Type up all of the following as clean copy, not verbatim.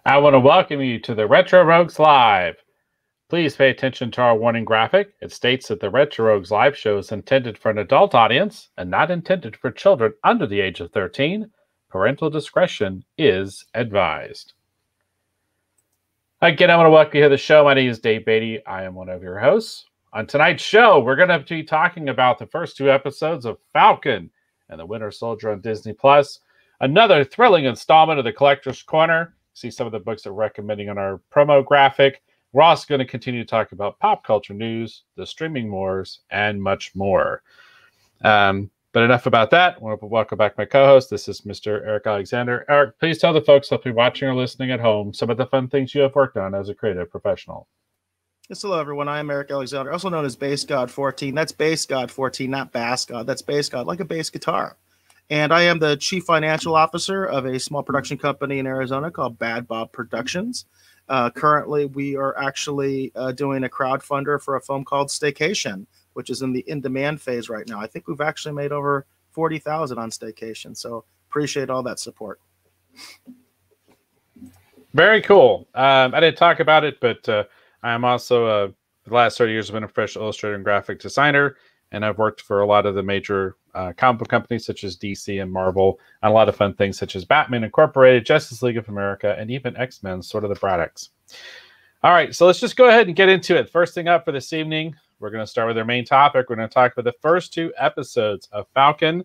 I want to welcome you to the Retro Rogues Live. Please pay attention to our warning graphic. It states that the Retro Rogues Live show is intended for an adult audience and not intended for children under the age of 13. Parental discretion is advised. Again, I want to welcome you to the show. My name is Dave Beatty. I am one of your hosts. On tonight's show, we're going to be talking about the first two episodes of Falcon and the Winter Soldier on Disney+. Another thrilling installment of the Collector's Corner. See some of the books that we're recommending on our promo graphic. We're also going to continue to talk about pop culture news, the streaming wars, and much more. But enough about that. I want to welcome back my co-host. This is Mr. Eric Alexander. Eric, please tell the folks who'll be watching or listening at home some of the fun things you have worked on as a creative professional. Yes, hello, everyone. I am Eric Alexander, also known as Bass God 14. That's Bass God 14, not Bass God. That's Bass God, like a bass guitar. And I am the chief financial officer of a small production company in Arizona called Bad Bob Productions. Currently, we are actually doing a crowdfunder for a film called Staycation, which is in the in-demand phase right now. I think we've actually made over $40,000 on Staycation, so appreciate all that support. Very cool. I didn't talk about it, but I am also, for the last 30 years, I've been a professional illustrator and graphic designer, and I've worked for a lot of the major comic book companies such as DC and Marvel, and a lot of fun things such as Batman Incorporated, Justice League of America, and even X-Men, sort of the Braddocks. All right, so let's just go ahead and get into it. First thing up for this evening, we're going to start with our main topic. We're going to talk about the first two episodes of Falcon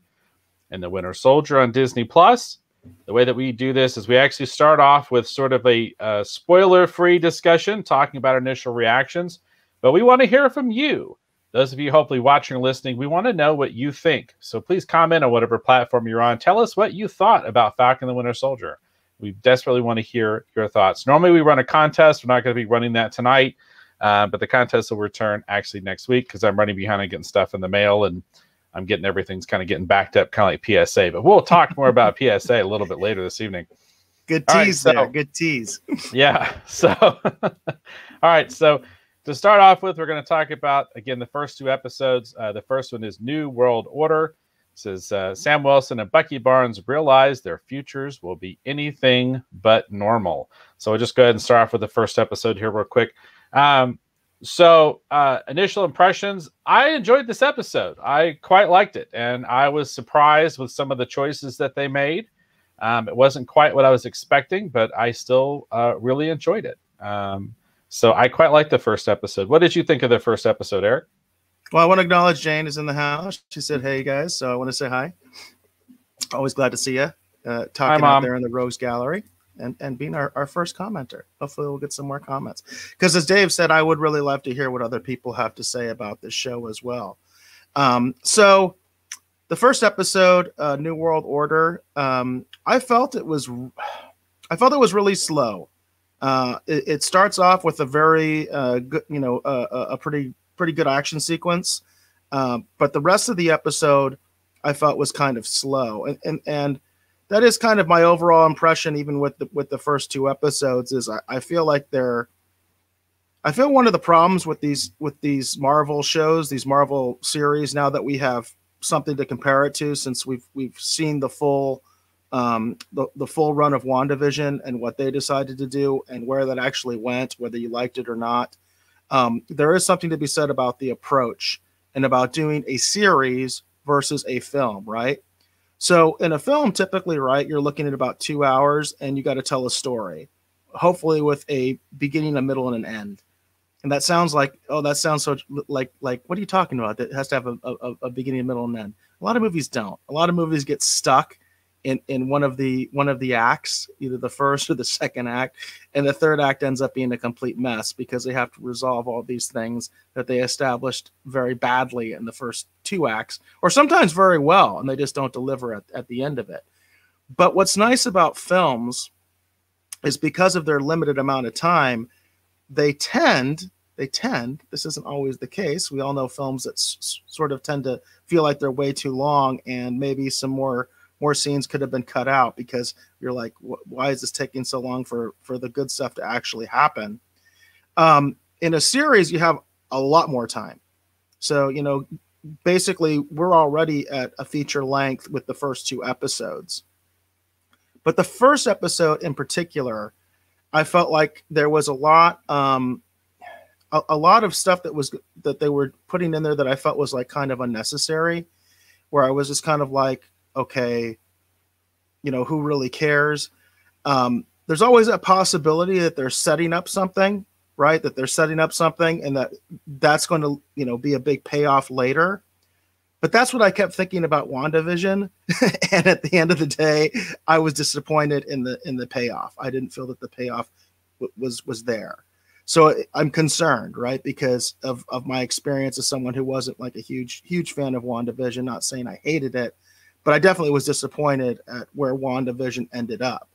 and the Winter Soldier on Disney+. The way that we do this is we actually start off with sort of a spoiler-free discussion, talking about our initial reactions, but we want to hear from you. Those of you hopefully watching or listening, we want to know what you think. So please comment on whatever platform you're on. Tell us what you thought about Falcon and the Winter Soldier. We desperately want to hear your thoughts. Normally we run a contest. We're not going to be running that tonight, but the contest will return actually next week because I'm running behind on getting stuff in the mail and I'm getting everything's kind of getting backed up, kind of like PSA. But we'll talk more about PSA a little bit later this evening. Good tease there. Good tease. Yeah. So, all right. So, to start off with, we're going to talk about, again, the first two episodes. The first one is New World Order. It says, Sam Wilson and Bucky Barnes realize their futures will be anything but normal. So we'll just go ahead and start off with the first episode here real quick. Initial impressions, I enjoyed this episode. I quite liked it, and I was surprised with some of the choices that they made. It wasn't quite what I was expecting, but I still really enjoyed it. So I quite liked the first episode. What did you think of the first episode, Eric? Well, I want to acknowledge Jane is in the house. She said, hey, guys. So I want to say hi. Always glad to see you. Talking out there in the Rogues Gallery and being our first commenter. Hopefully we'll get some more comments. Because as Dave said, I would really love to hear what other people have to say about this show as well. So the first episode, New World Order, I felt it was really slow. It starts off with a very good, a pretty good action sequence, but the rest of the episode I felt was kind of slow, and that is kind of my overall impression. Even with the first two episodes, is I feel like I feel one of the problems with these Marvel shows, these Marvel series, now that we have something to compare it to, since we've seen the full run of WandaVision and what they decided to do and where that actually went, whether you liked it or not. There is something to be said about the approach and about doing a series versus a film, right? So in a film, typically, right, you're looking at about 2 hours and you got to tell a story, hopefully with a beginning, a middle, and an end. And that sounds like, oh, that sounds so like what are you talking about? That has to have a beginning, a middle, and end. A lot of movies don't. A lot of movies get stuck in one of the acts, either the first or the second act, and the third act ends up being a complete mess because they have to resolve all these things that they established very badly in the first two acts, or sometimes very well, and they just don't deliver at the end of it. But what's nice about films is because of their limited amount of time, they tend, this isn't always the case. We all know films that sort of tend to feel like they're way too long, and maybe some more scenes could have been cut out because you're like, why is this taking so long for the good stuff to actually happen? In a series, you have a lot more time. So, basically we're already at a feature length with the first two episodes. But the first episode in particular, I felt like there was a lot of stuff that they were putting in there that I felt was like kind of unnecessary, where I was just kind of like, okay, who really cares? There's always that possibility that they're setting up something, right? That they're setting up something and that's going to, be a big payoff later. But that's what I kept thinking about WandaVision. And at the end of the day, I was disappointed in the payoff. I didn't feel that the payoff was there. So I'm concerned, right? Because of my experience as someone who wasn't like a huge fan of WandaVision, not saying I hated it, but I definitely was disappointed at where WandaVision ended up.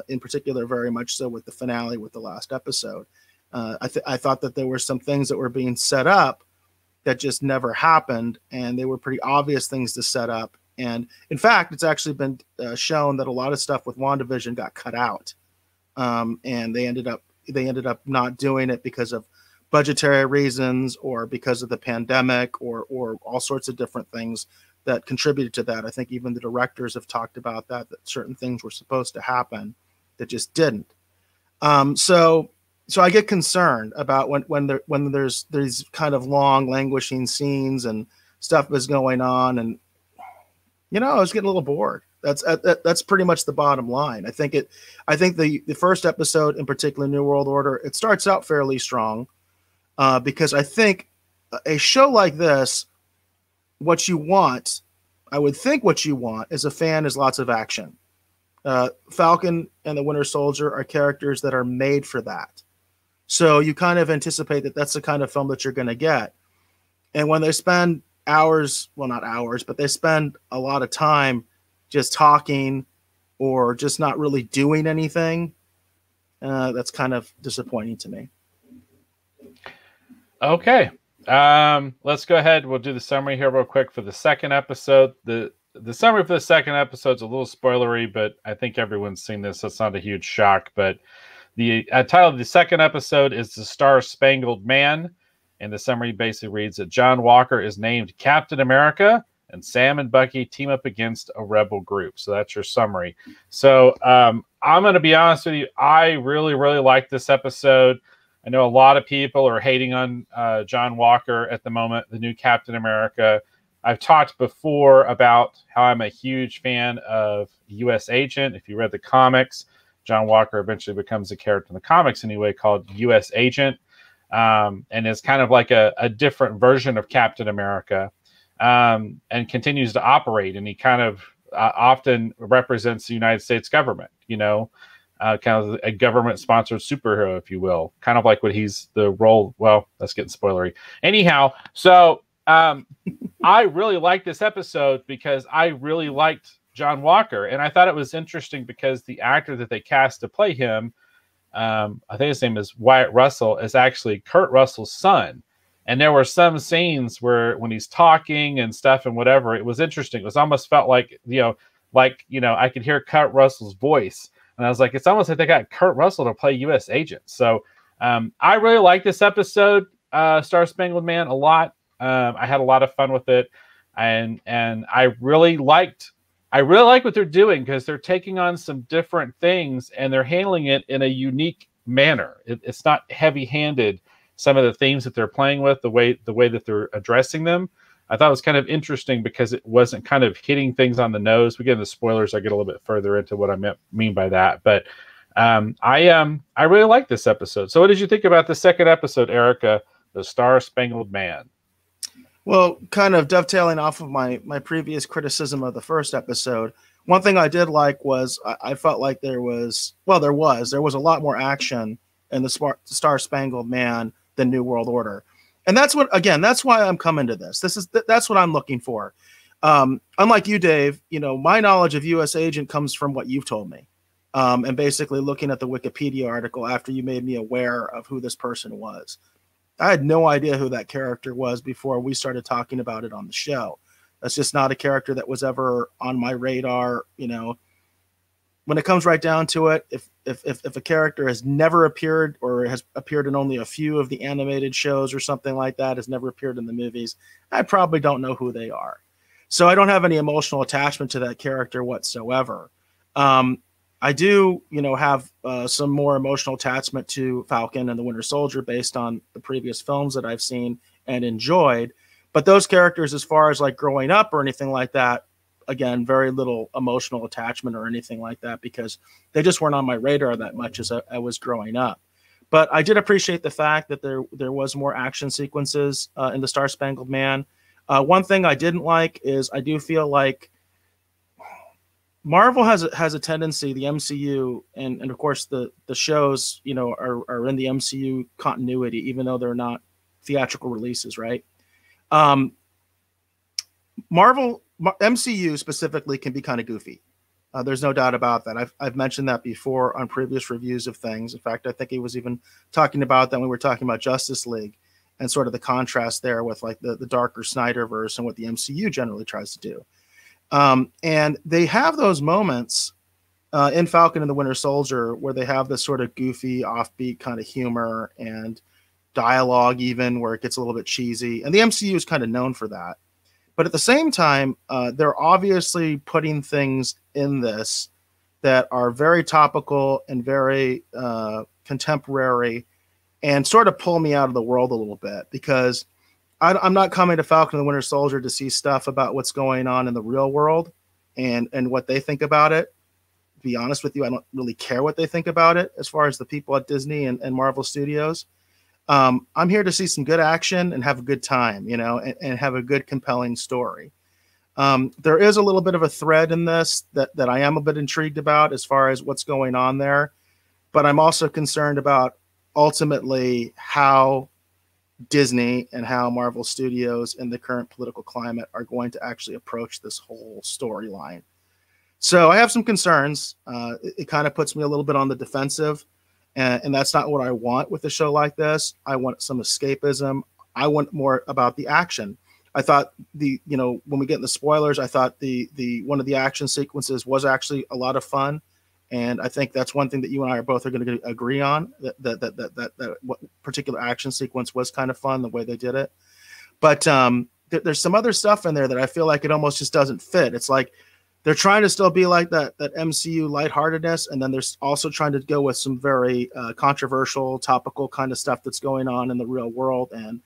In particular, very much so with the finale, with the last episode. I thought that there were some things that were being set up that just never happened, and they were pretty obvious things to set up. And in fact, it's actually been shown that a lot of stuff with WandaVision got cut out, and they ended up not doing it because of budgetary reasons or because of the pandemic or all sorts of different things that contributed to that. I think even the directors have talked about that certain things were supposed to happen that just didn't. So I get concerned about when there's these kind of long languishing scenes and stuff is going on, and I was getting a little bored. That's pretty much the bottom line. I think the first episode in particular, New World Order, it starts out fairly strong because I think a show like this, I would think what you want as a fan is lots of action. Falcon and the Winter Soldier are characters that are made for that. So you kind of anticipate that that's the kind of film that you're going to get. And when they spend hours, well, not hours, but they spend a lot of time just talking or just not really doing anything, that's kind of disappointing to me. Okay. Let's go ahead. We'll do the summary here real quick for the second episode. The summary for the second episode is a little spoilery, but I think everyone's seen this, so it's not a huge shock. But the title of the second episode is The Star-Spangled Man, and the summary basically reads that John Walker is named Captain America, and Sam and Bucky team up against a rebel group. So that's your summary. So I'm going to be honest with you. I really, really like this episode. I know a lot of people are hating on John Walker at the moment, the new Captain America. I've talked before about how I'm a huge fan of U.S. Agent. If you read the comics, John Walker eventually becomes a character in the comics anyway called U.S. Agent, and is kind of like a different version of Captain America, and continues to operate. And he kind of often represents the United States government, kind of a government-sponsored superhero, if you will, kind of like what he's the role. Well, that's getting spoilery. Anyhow, so I really liked this episode because I really liked John Walker, and I thought it was interesting because the actor that they cast to play him, I think his name is Wyatt Russell, is actually Kurt Russell's son. And there were some scenes where when he's talking and stuff and whatever, it was interesting. It was almost felt like, I could hear Kurt Russell's voice. And I was like, it's almost like they got Kurt Russell to play U.S. Agent. So I really like this episode, Star-Spangled Man, a lot. I had a lot of fun with it. And I really like what they're doing because they're taking on some different things and they're handling it in a unique manner. It's not heavy-handed. Some of the themes that they're playing with, the way that they're addressing them, I thought it was kind of interesting because it wasn't kind of hitting things on the nose. We get into the spoilers. I get a little bit further into what I mean by that. But I really like this episode. So what did you think about the second episode, Erica, The Star-Spangled Man? Well, kind of dovetailing off of my previous criticism of the first episode, one thing I did like was I felt like there was a lot more action in the Star-Spangled Man than New World Order. And that's why I'm coming to this. That's what I'm looking for. Unlike you, Dave, my knowledge of U.S. Agent comes from what you've told me. And basically looking at the Wikipedia article after you made me aware of who this person was. I had no idea who that character was before we started talking about it on the show. That's just not a character that was ever on my radar. When it comes right down to it, if a character has never appeared or has appeared in only a few of the animated shows or something like that, has never appeared in the movies, I probably don't know who they are. So I don't have any emotional attachment to that character whatsoever. I I do, have some more emotional attachment to Falcon and the Winter Soldier based on the previous films that I've seen and enjoyed. But those characters, as far as like growing up or anything like that, again, very little emotional attachment or anything like that because they just weren't on my radar that much as I was growing up. But I did appreciate the fact that there was more action sequences in the Star-Spangled Man. One thing I didn't like is I do feel like Marvel has a tendency, the MCU, and of course the shows, are in the MCU continuity, even though they're not theatrical releases, right? MCU specifically can be kind of goofy. There's no doubt about that. I've mentioned that before on previous reviews of things. In fact, I think he was even talking about that when we were talking about Justice League and sort of the contrast there with like the darker Snyderverse and what the MCU generally tries to do. And they have those moments in Falcon and the Winter Soldier where they have this sort of goofy, offbeat kind of humor and dialogue even where it gets a little bit cheesy. And the MCU is kind of known for that. But at the same time, they're obviously putting things in this that are very topical and very contemporary and sort of pull me out of the world a little bit because I'm not coming to Falcon and the Winter Soldier to see stuff about what's going on in the real world and what they think about it. To be honest with you, I don't really care what they think about it as far as the people at Disney and Marvel Studios. I'm here to see some good action and have a good time, and have a good, compelling story. There is a little bit of a thread in this that I am a bit intrigued about as far as what's going on there. But I'm also concerned about ultimately how Disney and how Marvel Studios in the current political climate are going to actually approach this whole storyline. So I have some concerns. It kind of puts me a little bit on the defensive. And that's not what I want with a show like this. I want some escapism. I want more about the action. I thought when we get in the spoilers, I thought the one of the action sequences was actually a lot of fun. And I think that's one thing that you and I are both going to agree on, that what particular action sequence was kind of fun, the way they did it. But there's some other stuff in there that I feel like it almost just doesn't fit. It's like they're trying to still be like that MCU lightheartedness, and then they're also trying to go with some very controversial, topical kind of stuff that's going on in the real world. And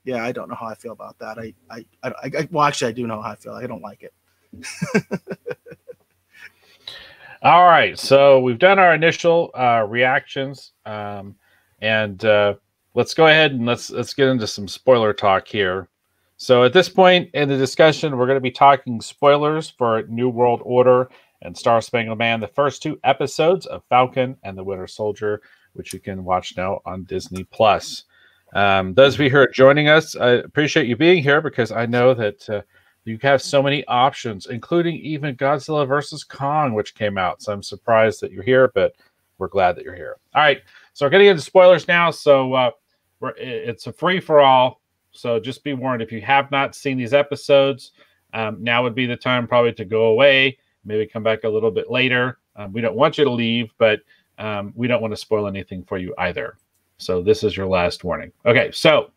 yeah, I don't know how I feel about that. Well, actually, I do know how I feel. I don't like it. All right, so we've done our initial reactions, and let's go ahead and let's get into some spoiler talk here. So at this point in the discussion, we're going to be talking spoilers for New World Order and Star-Spangled Man, the first 2 episodes of Falcon and the Winter Soldier, which you can watch now on Disney+. Those of you who are joining us, I appreciate you being here because I know that you have so many options, including even Godzilla vs. Kong, which came out. So I'm surprised that you're here, but we're glad that you're here. All right, so we're getting into spoilers now. So it's a free-for-all. So just be warned, if you have not seen these episodes, now would be the time probably to go away, maybe come back a little bit later. We don't want you to leave, but we don't want to spoil anything for you either. So this is your last warning. Okay, so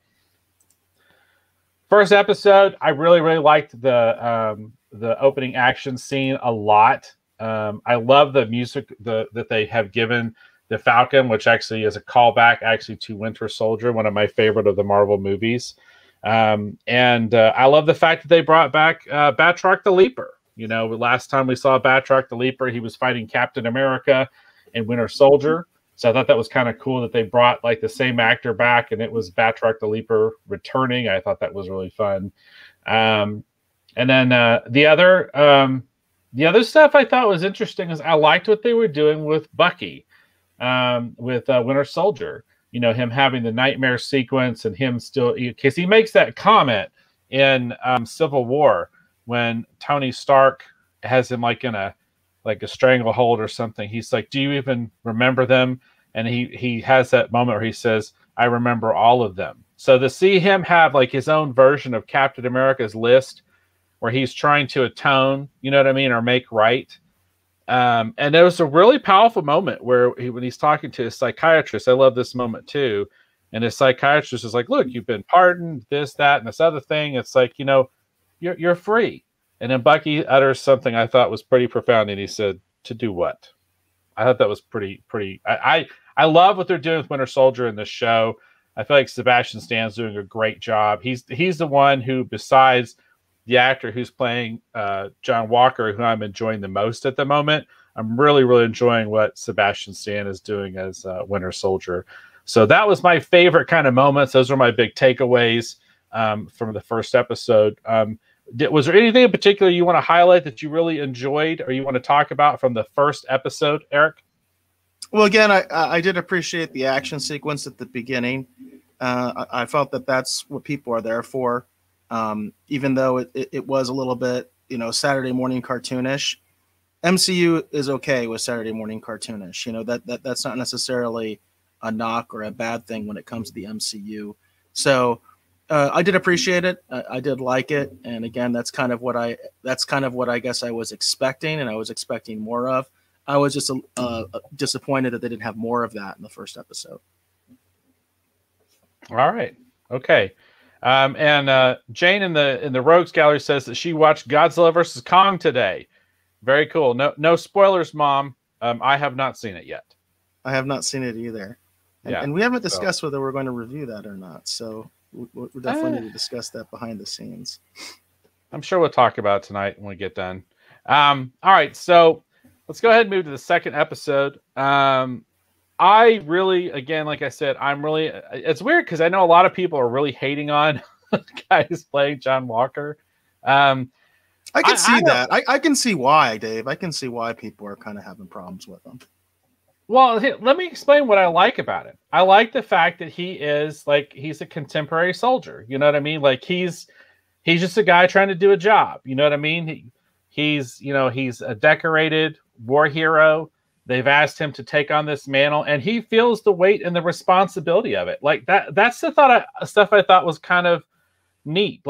first episode, I really, really liked the opening action scene a lot. I love the music that they have given the Falcon, which actually is a callback to Winter Soldier, one of my favorite of the Marvel movies. And I love the fact that they brought back Batroc the Leaper. Last time we saw Batroc the Leaper, he was fighting Captain America and Winter Soldier. So I thought that was kind of cool that they brought like the same actor back, and it was Batroc the Leaper returning. I thought that was really fun. And then the other stuff I thought was interesting is I liked what they were doing with Bucky. With Winter Soldier, him having the nightmare sequence and him still, because he makes that comment in Civil War when Tony Stark has him like in a stranglehold or something. He's like, "Do you even remember them?" And he has that moment where he says, "I remember all of them." So to see him have like his own version of Captain America's list where he's trying to atone, or make right. And there was a really powerful moment where when he's talking to his psychiatrist, I love this moment too. And his psychiatrist is like, "Look, you've been pardoned, this, that, and this other thing." It's like, you're free. And then Bucky utters something I thought was pretty profound. And he said, "To do what?" I thought that was pretty. I love what they're doing with Winter Soldier in this show. I feel like Sebastian Stan's doing a great job. He's the one who, besides the actor who's playing John Walker, who I'm enjoying the most at the moment. I'm really, really enjoying what Sebastian Stan is doing as Winter Soldier. So that was my favorite kind of moments. Those are my big takeaways from the first episode. Was there anything in particular you want to highlight that you really enjoyed or you want to talk about from the first episode, Eric? Well, again, I did appreciate the action sequence at the beginning. I felt that that's what people are there for. Even though it was a little bit, Saturday morning cartoonish, MCU is okay with Saturday morning cartoonish. That's not necessarily a knock or a bad thing when it comes to the MCU. So I did appreciate it. I did like it. And again, that's kind of what I guess I was expecting, and I was expecting more of. I was just disappointed that they didn't have more of that in the first episode. All right. Okay. And Jane in the Rogues Gallery says that she watched Godzilla versus Kong today. Very cool. No spoilers, Mom. I have not seen it yet. I have not seen it either. And we haven't discussed whether we're going to review that or not. So we definitely need to discuss that behind the scenes. I'm sure we'll talk about it tonight when we get done. All right. So let's go ahead and move to the second episode. I really, again, like I said, it's weird because I know a lot of people are really hating on guys playing John Walker. I can see that. I can see why, Dave. I can see why people are kind of having problems with him. Well, let me explain what I like about it. I like the fact that he's a contemporary soldier. You know what I mean? Like he's just a guy trying to do a job. You know what I mean? He's a decorated war hero. They've asked him to take on this mantle, and he feels the weight and the responsibility of it. Like that's the stuff I thought was kind of neat.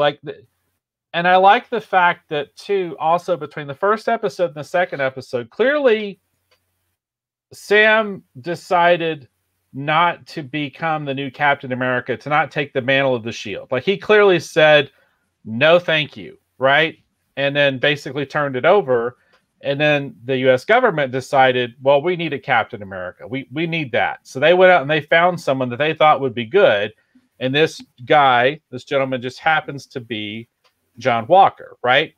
And I like the fact that too, also between the first episode and the second episode, clearly Sam decided not to become the new Captain America, to not take the mantle of the shield. Like he clearly said, no, thank you. Right. And then basically turned it over. And then the U.S. government decided, well, we need a Captain America. We need that. So they went out and they found someone that they thought would be good. And this gentleman just happens to be John Walker, right?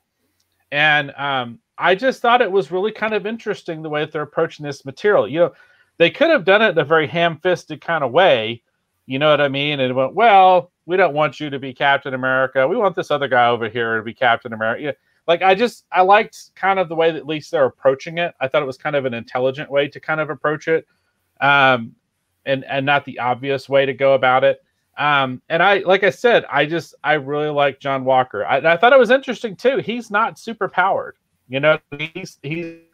And I just thought it was really kind of interesting the way that they're approaching this material. They could have done it in a very ham-fisted kind of way. You know what I mean? And it went, well, we don't want you to be Captain America. We want this other guy over here to be Captain America. I liked kind of the way that at least they're approaching it. I thought it was kind of an intelligent way to kind of approach it, and not the obvious way to go about it. And like I said, I really like John Walker. I thought it was interesting too. He's not super powered. He's kind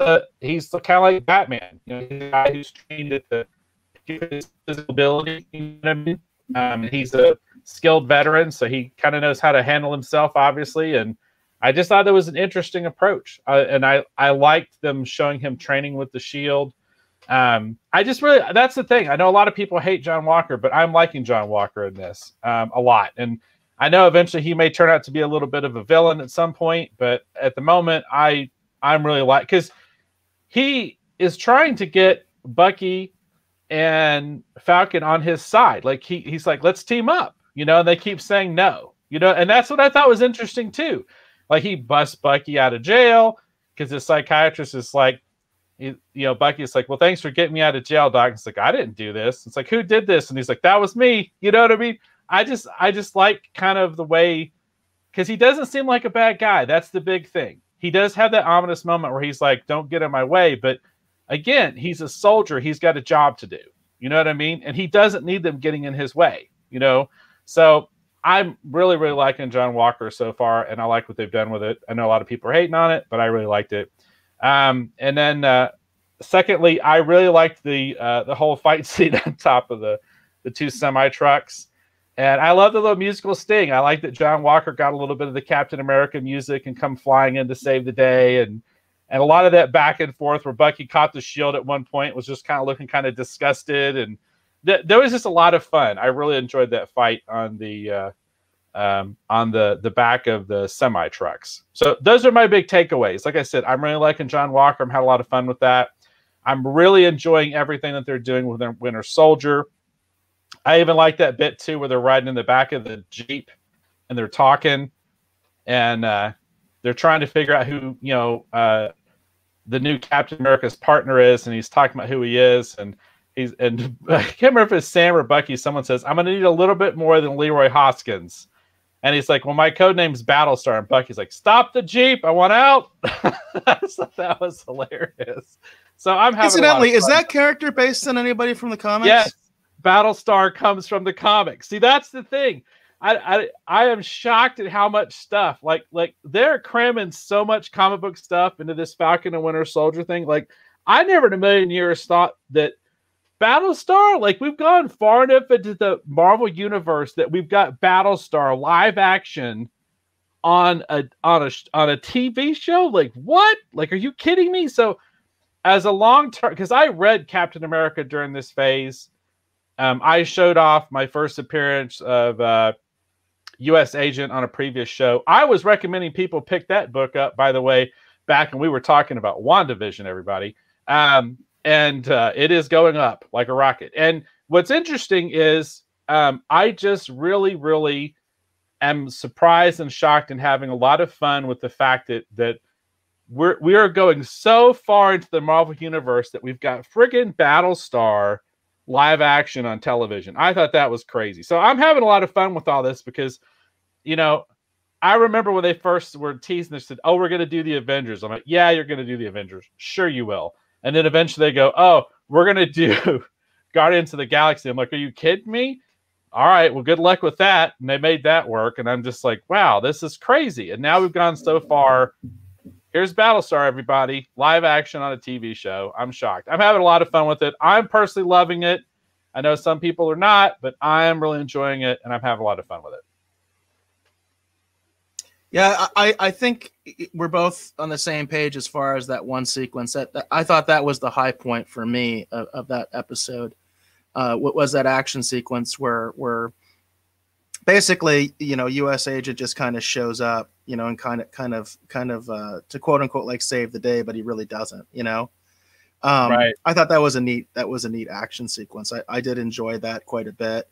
of like Batman. He's a guy who's trained at the physical ability. You know what I mean? He's a skilled veteran, so he kind of knows how to handle himself, obviously. And I just thought that was an interesting approach. And I liked them showing him training with the shield. That's the thing. I know a lot of people hate John Walker, but I'm liking John Walker in this a lot. And I know eventually he may turn out to be a little bit of a villain at some point, but at the moment I'm really because he is trying to get Bucky and Falcon on his side. Like he's like, let's team up, and they keep saying no, and that's what I thought was interesting too. Like he busts Bucky out of jail because the psychiatrist is like, Bucky's like, well, thanks for getting me out of jail, doc. It's like, I didn't do this. It's like, who did this? And he's like, that was me. You know what I mean? I just like kind of the way, because he doesn't seem like a bad guy. That's the big thing. He does have that ominous moment where he's like, don't get in my way. But again, he's a soldier. He's got a job to do. You know what I mean? And he doesn't need them getting in his way, So I'm really, really liking John Walker so far, and I like what they've done with it. I know a lot of people are hating on it, but I really liked it. And then secondly, I really liked the whole fight scene on top of the two semi-trucks. And I love the little musical sting. I like that John Walker got a little bit of the Captain America music and come flying in to save the day. And a lot of that back and forth where Bucky caught the shield at one point was just kind of looking kind of disgusted. And there was just a lot of fun. I really enjoyed that fight on the back of the semi trucks. So those are my big takeaways. Like I said, I'm really liking John Walker. I'm having a lot of fun with that. I'm really enjoying everything that they're doing with their Winter Soldier. I even like that bit too, where they're riding in the back of the Jeep and they're talking, and they're trying to figure out who, the new Captain America's partner is, and he's talking about who he is, and I can't remember if it's Sam or Bucky. Someone says, "I'm going to need a little bit more than Leroy Hoskins," and he's like, "Well, my code name's Battlestar," and Bucky's like, "Stop the Jeep! I want out!" So that was hilarious. So I'm having. Incidentally, is that character based on anybody from the comics? Yes, Battlestar comes from the comics. See, that's the thing. I am shocked at how much stuff like they're cramming so much comic book stuff into this Falcon and Winter Soldier thing. Like, I never in a million years thought that Battlestar, like, we've gone far enough into the Marvel universe that we've got Battlestar live action on a TV show. Like, what? Like, are you kidding me? So as a long term, because I read Captain America during this phase, I showed off my first appearance of U.S. Agent on a previous show. I was recommending people pick that book up, by the way, back when we were talking about WandaVision, everybody. And it is going up like a rocket. And what's interesting is I just really, really am surprised and shocked and having a lot of fun with the fact that we are going so far into the Marvel universe that we've got friggin' Battlestar live action on television. I thought that was crazy. So I'm having a lot of fun with all this because, I remember when they first were teasing, they said, "Oh, we're going to do the Avengers." I'm like, "Yeah, you're going to do the Avengers. Sure you will." And then eventually they go, "Oh, we're going to do Guardians of the Galaxy." I'm like, "Are you kidding me?" All right, well, good luck with that. And they made that work. And I'm just like, wow, this is crazy. And now we've gone so far. Here's Battlestar, everybody. Live action on a TV show. I'm shocked. I'm having a lot of fun with it. I'm personally loving it. I know some people are not, but I am really enjoying it, and I'm having a lot of fun with it. Yeah, I think we're both on the same page as far as that one sequence. That I thought that was the high point for me of that episode. What was that action sequence where basically, U.S. Agent just kind of shows up, and kind of to quote unquote like save the day, but he really doesn't, Right. I thought that was a neat action sequence. I did enjoy that quite a bit.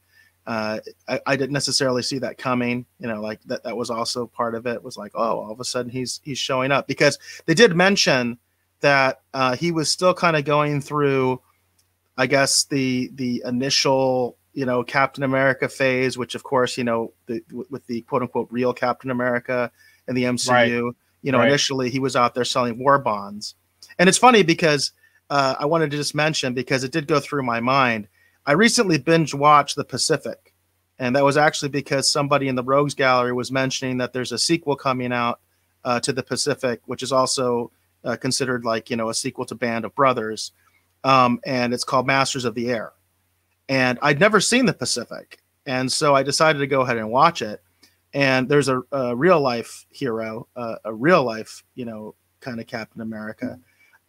I didn't necessarily see that coming, like that was also part of it. It was like, oh, all of a sudden he's showing up, because they did mention that he was still kind of going through, I guess, the initial, Captain America phase, which of course, with the quote unquote real Captain America in the MCU, right. Initially he was out there selling war bonds. And it's funny because I wanted to just mention, because it did go through my mind, I recently binge watched The Pacific, and that was actually because somebody in the Rogues Gallery was mentioning that there's a sequel coming out to The Pacific, which is also considered like, a sequel to Band of Brothers. And it's called Masters of the Air. And I'd never seen The Pacific. And so I decided to go ahead and watch it. And there's a real life hero, a real life, kind of Captain America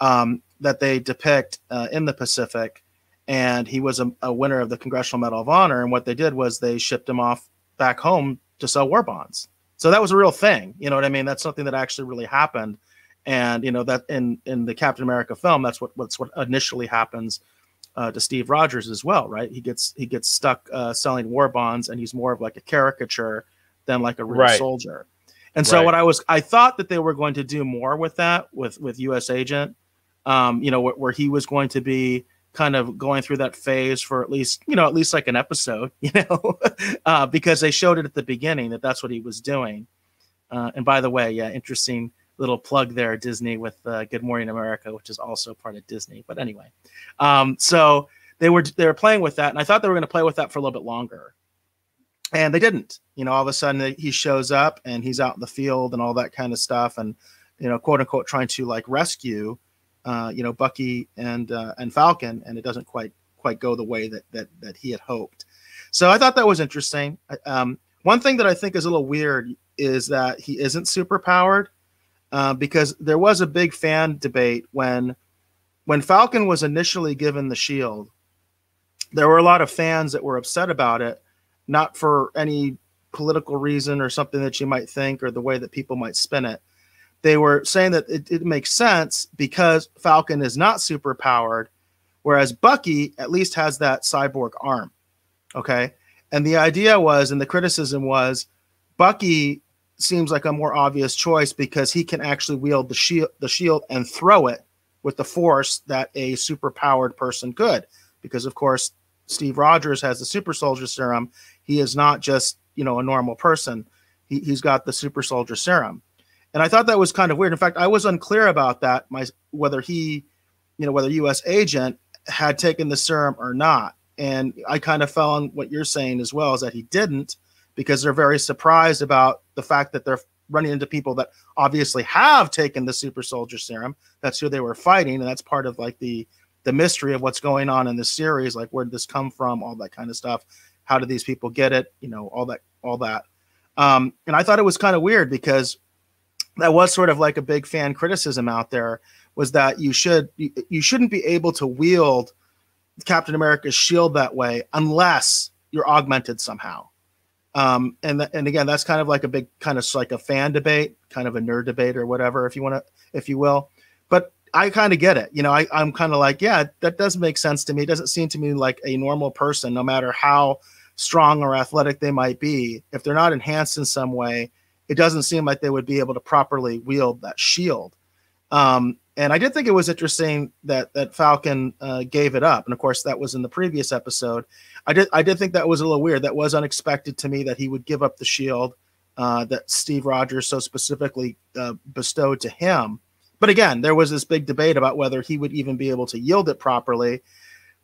that they depict in The Pacific. And he was a winner of the Congressional Medal of Honor. And what they did was they shipped him off back home to sell war bonds. So that was a real thing. You know what I mean? That's something that actually really happened. And, that in the Captain America film, that's what initially happens to Steve Rogers as well, right? He gets stuck selling war bonds, and he's more of like a caricature than like a real soldier. And so I thought that they were going to do more with that with U.S. Agent, where he was going to be kind of going through that phase for at least like an episode, because they showed it at the beginning that's what he was doing. And by the way, yeah, interesting little plug there, Disney, with Good Morning America, which is also part of Disney. But anyway, so they were playing with that, and I thought they were going to play with that for a little bit longer, and they didn't. All of a sudden he shows up and he's out in the field and all that kind of stuff, and quote unquote trying to like rescue Bucky and Falcon, and it doesn't quite go the way that he had hoped. So I thought that was interesting. One thing that I think is a little weird is that he isn't super powered, because there was a big fan debate when Falcon was initially given the shield. There were a lot of fans that were upset about it, not for any political reason or something that you might think or the way that people might spin it, they were saying that it makes sense because Falcon is not super powered, whereas Bucky at least has that cyborg arm. Okay. And the idea was, and the criticism was, Bucky seems like a more obvious choice because he can actually wield the shield and throw it with the force that a super powered person could. Because of course, Steve Rogers has the super soldier serum. He is not just, a normal person. He's got the super soldier serum. And I thought that was kind of weird. In fact, I was unclear about that, whether US Agent had taken the serum or not. And I kind of fell on what you're saying as well, is that he didn't, because they're very surprised about the fact that they're running into people that obviously have taken the super soldier serum. That's who they were fighting. And that's part of like the mystery of what's going on in the series. Like, where did this come from? All that kind of stuff. How did these people get it? All that. And I thought it was kind of weird because that was sort of like a big fan criticism out there, was that you shouldn't be able to wield Captain America's shield that way unless you're augmented somehow. And again, that's kind of like a big kind of like a fan debate, kind of a nerd debate or whatever, if you will. But I kind of get it. I'm kind of like, yeah, that does make sense to me. It doesn't seem to me like a normal person, no matter how strong or athletic they might be, if they're not enhanced in some way, it doesn't seem like they would be able to properly wield that shield. And I did think it was interesting that Falcon gave it up. And of course, that was in the previous episode. I did think that was a little weird. That was unexpected to me, that he would give up the shield that Steve Rogers so specifically bestowed to him. But again, there was this big debate about whether he would even be able to yield it properly.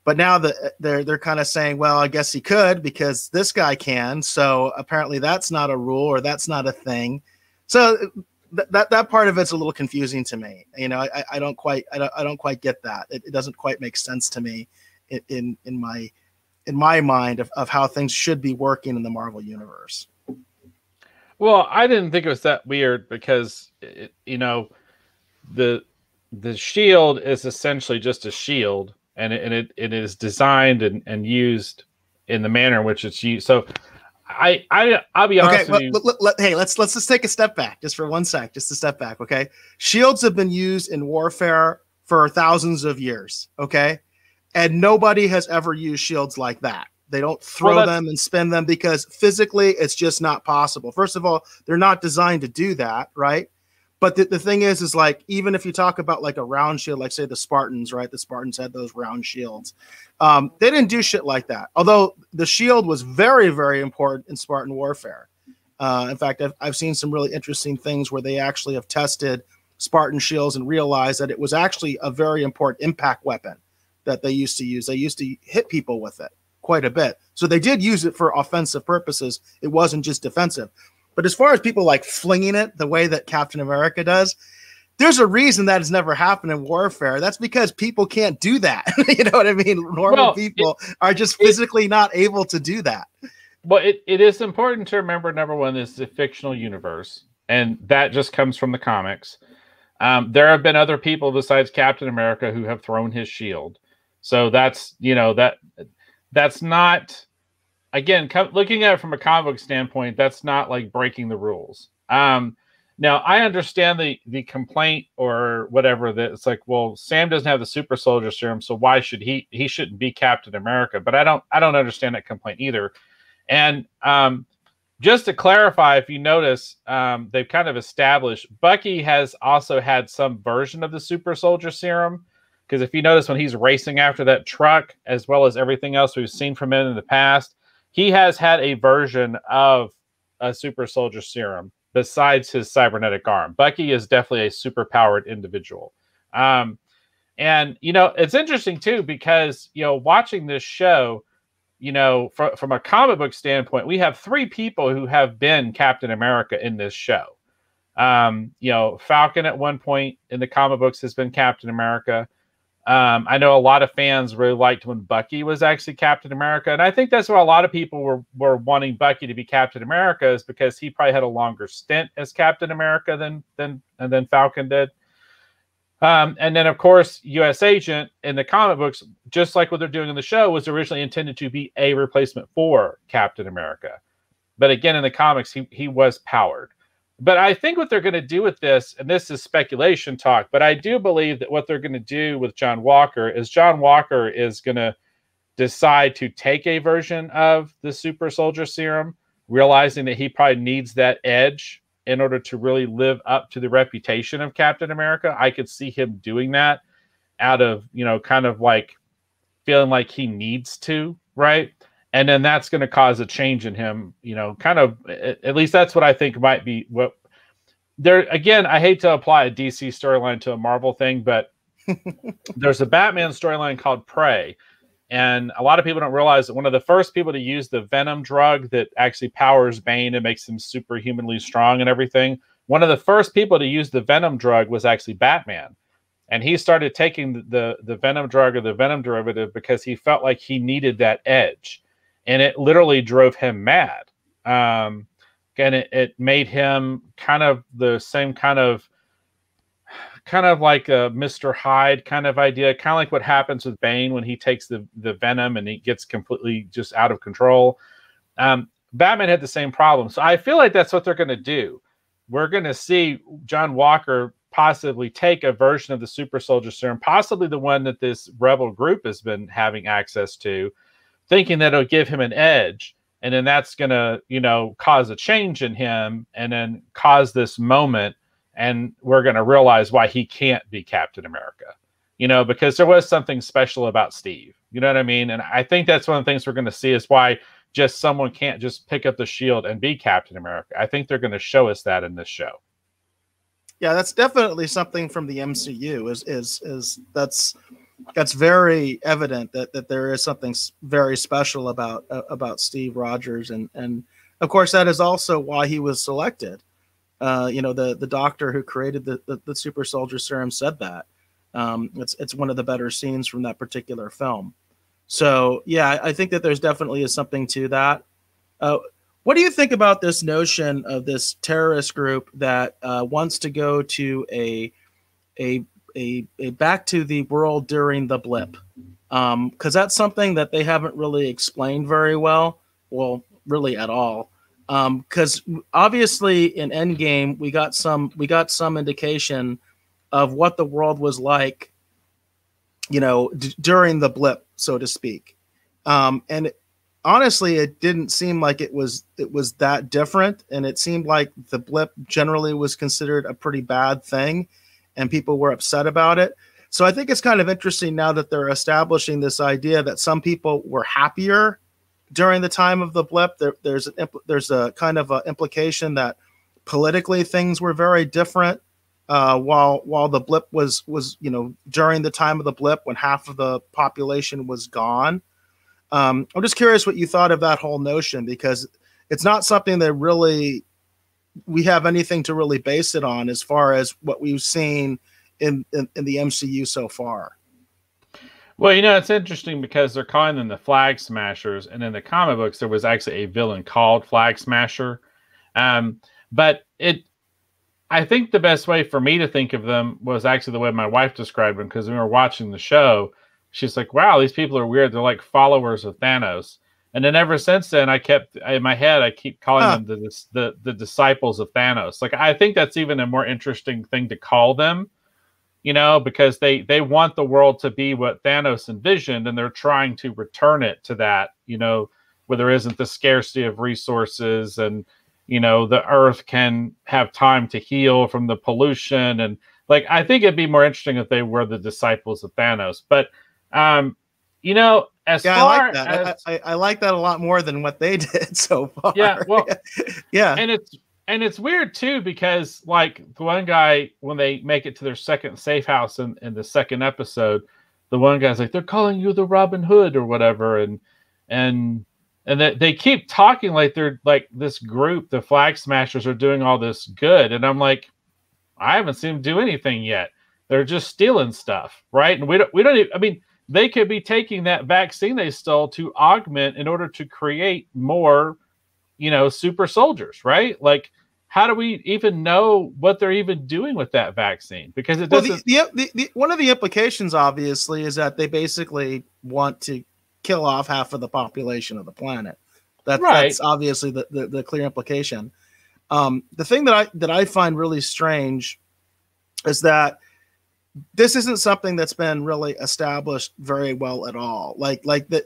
But now they're kind of saying, well, I guess he could because this guy can. So apparently that's not a rule, or that's not a thing. So that part of it's a little confusing to me. I don't quite get that. It doesn't quite make sense to me in my mind of how things should be working in the Marvel universe. Well, I didn't think it was that weird because the shield is essentially just a shield, and it is designed and used in the manner in which it's used. So I'll be honest with you. Hey, let's just take a step back just for 1 sec, just a step back. Okay. Shields have been used in warfare for thousands of years. Okay. And nobody has ever used shields like that. They don't throw them and spin them because physically it's just not possible. First of all, they're not designed to do that. Right. But the thing is like, even if you talk about like a round shield, like say the Spartans, right? The Spartans had those round shields. They didn't do shit like that. Although the shield was very, very important in Spartan warfare. In fact, I've seen some really interesting things where they actually have tested Spartan shields and realized that it was actually a very important impact weapon that they used to use. They used to hit people with it quite a bit. So they did use it for offensive purposes. It wasn't just defensive. But as far as people like flinging it the way that Captain America does, there's a reason that has never happened in warfare. That's because people can't do that. You know what I mean? Normal people are just physically not able to do that. Well, it is important to remember, number one, this is a fictional universe, and that just comes from the comics. There have been other people besides Captain America who have thrown his shield. So that's not... Again, looking at it from a comic book standpoint, that's not like breaking the rules. Now, I understand the complaint or whatever that it's like, well, Sam doesn't have the super soldier serum, so why should he shouldn't be Captain America? But I don't understand that complaint either. And just to clarify, if you notice, they've kind of established Bucky has also had some version of the super soldier serum. Because if you notice when he's racing after that truck, as well as everything else we've seen from him in the past, he has had a version of a super soldier serum besides his cybernetic arm. Bucky is definitely a super powered individual. And, it's interesting too, because, watching this show, from a comic book standpoint, we have 3 people who have been Captain America in this show. Falcon at one point in the comic books has been Captain America. I know a lot of fans really liked when Bucky was actually Captain America. And I think that's why a lot of people were wanting Bucky to be Captain America, is because he probably had a longer stint as Captain America than Falcon did. And then, of course, US Agent in the comic books, just like what they're doing in the show, was originally intended to be a replacement for Captain America. But again, in the comics, he was powered. But I think what they're going to do with this, and this is speculation talk, but I do believe that what they're going to do with John Walker is going to decide to take a version of the super soldier serum, realizing that he probably needs that edge in order to really live up to the reputation of Captain America. I could see him doing that out of, kind of like feeling like he needs to, right? And then that's going to cause a change in him, kind of, at least that's what I think might be what there. Again, I hate to apply a DC storyline to a Marvel thing, but there's a Batman storyline called Prey. And a lot of people don't realize that one of the first people to use the Venom drug that actually powers Bane and makes him superhumanly strong and everything, one of the first people to use the Venom drug was actually Batman. And he started taking the Venom drug or the Venom derivative because he felt like he needed that edge. And it literally drove him mad. And it made him kind of the same kind of like a Mr. Hyde kind of idea, kind of like what happens with Bane when he takes the venom and he gets completely just out of control. Batman had the same problem. So I feel like that's what they're going to do. We're going to see John Walker possibly take a version of the super soldier serum, possibly the one that this rebel group has been having access to, thinking that it'll give him an edge. And then that's going to, cause a change in him and then cause this moment. And we're going to realize why he can't be Captain America, because there was something special about Steve. You know what I mean? And I think that's one of the things we're going to see is why just someone can't just pick up the shield and be Captain America. I think they're going to show us that in this show. Yeah, that's definitely something from the MCU is that's very evident that there is something very special about Steve Rogers. And of course, that is also why he was selected. The doctor who created the super soldier serum said that. It's one of the better scenes from that particular film. So yeah, I think that there's definitely is something to that. What do you think about this notion of this terrorist group that wants to go to a back to the world during the blip? Because that's something that they haven't really explained very well. Well, really at all. Because obviously in Endgame we got some indication of what the world was like, during the blip, so to speak. Honestly, it didn't seem like it was that different, and it seemed like the blip generally was considered a pretty bad thing, and people were upset about it. So I think it's kind of interesting now that they're establishing this idea that some people were happier during the time of the blip. There's a kind of a implication that politically things were very different while the blip was during the time of the blip when half of the population was gone. I'm just curious what you thought of that whole notion, because it's not something that really we have anything to really base it on as far as what we've seen in the MCU so far. Well, it's interesting because they're calling them the Flag Smashers, and in the comic books there was actually a villain called Flag Smasher. But I think the best way for me to think of them was actually the way my wife described them, because when we were watching the show, she's like, wow, these people are weird. They're like followers of Thanos. And then ever since then, I keep calling them the disciples of Thanos. Like, I think that's even a more interesting thing to call them, because they want the world to be what Thanos envisioned, and they're trying to return it to that, where there isn't the scarcity of resources, and, the earth can have time to heal from the pollution. And like, I think it'd be more interesting if they were the disciples of Thanos. But, as yeah, far I like that. as I like that a lot more than what they did so far. Yeah, well, yeah, and it's weird too, because like the one guy, when they make it to their second safe house in the second episode, the one guy's like, they're calling you the Robin Hood or whatever, and they keep talking like they're like this group, the Flag Smashers, are doing all this good, and I'm like, I haven't seen them do anything yet. They're just stealing stuff, right? And we don't even, I mean, they could be taking that vaccine they stole to augment in order to create more, super soldiers, right? Like, how do we even know what they're even doing with that vaccine? Because it doesn't. The one of the implications, obviously, is that they basically want to kill off half of the population of the planet. That's obviously the clear implication. The thing that I find really strange is that this isn't something that's been really established very well at all. Like that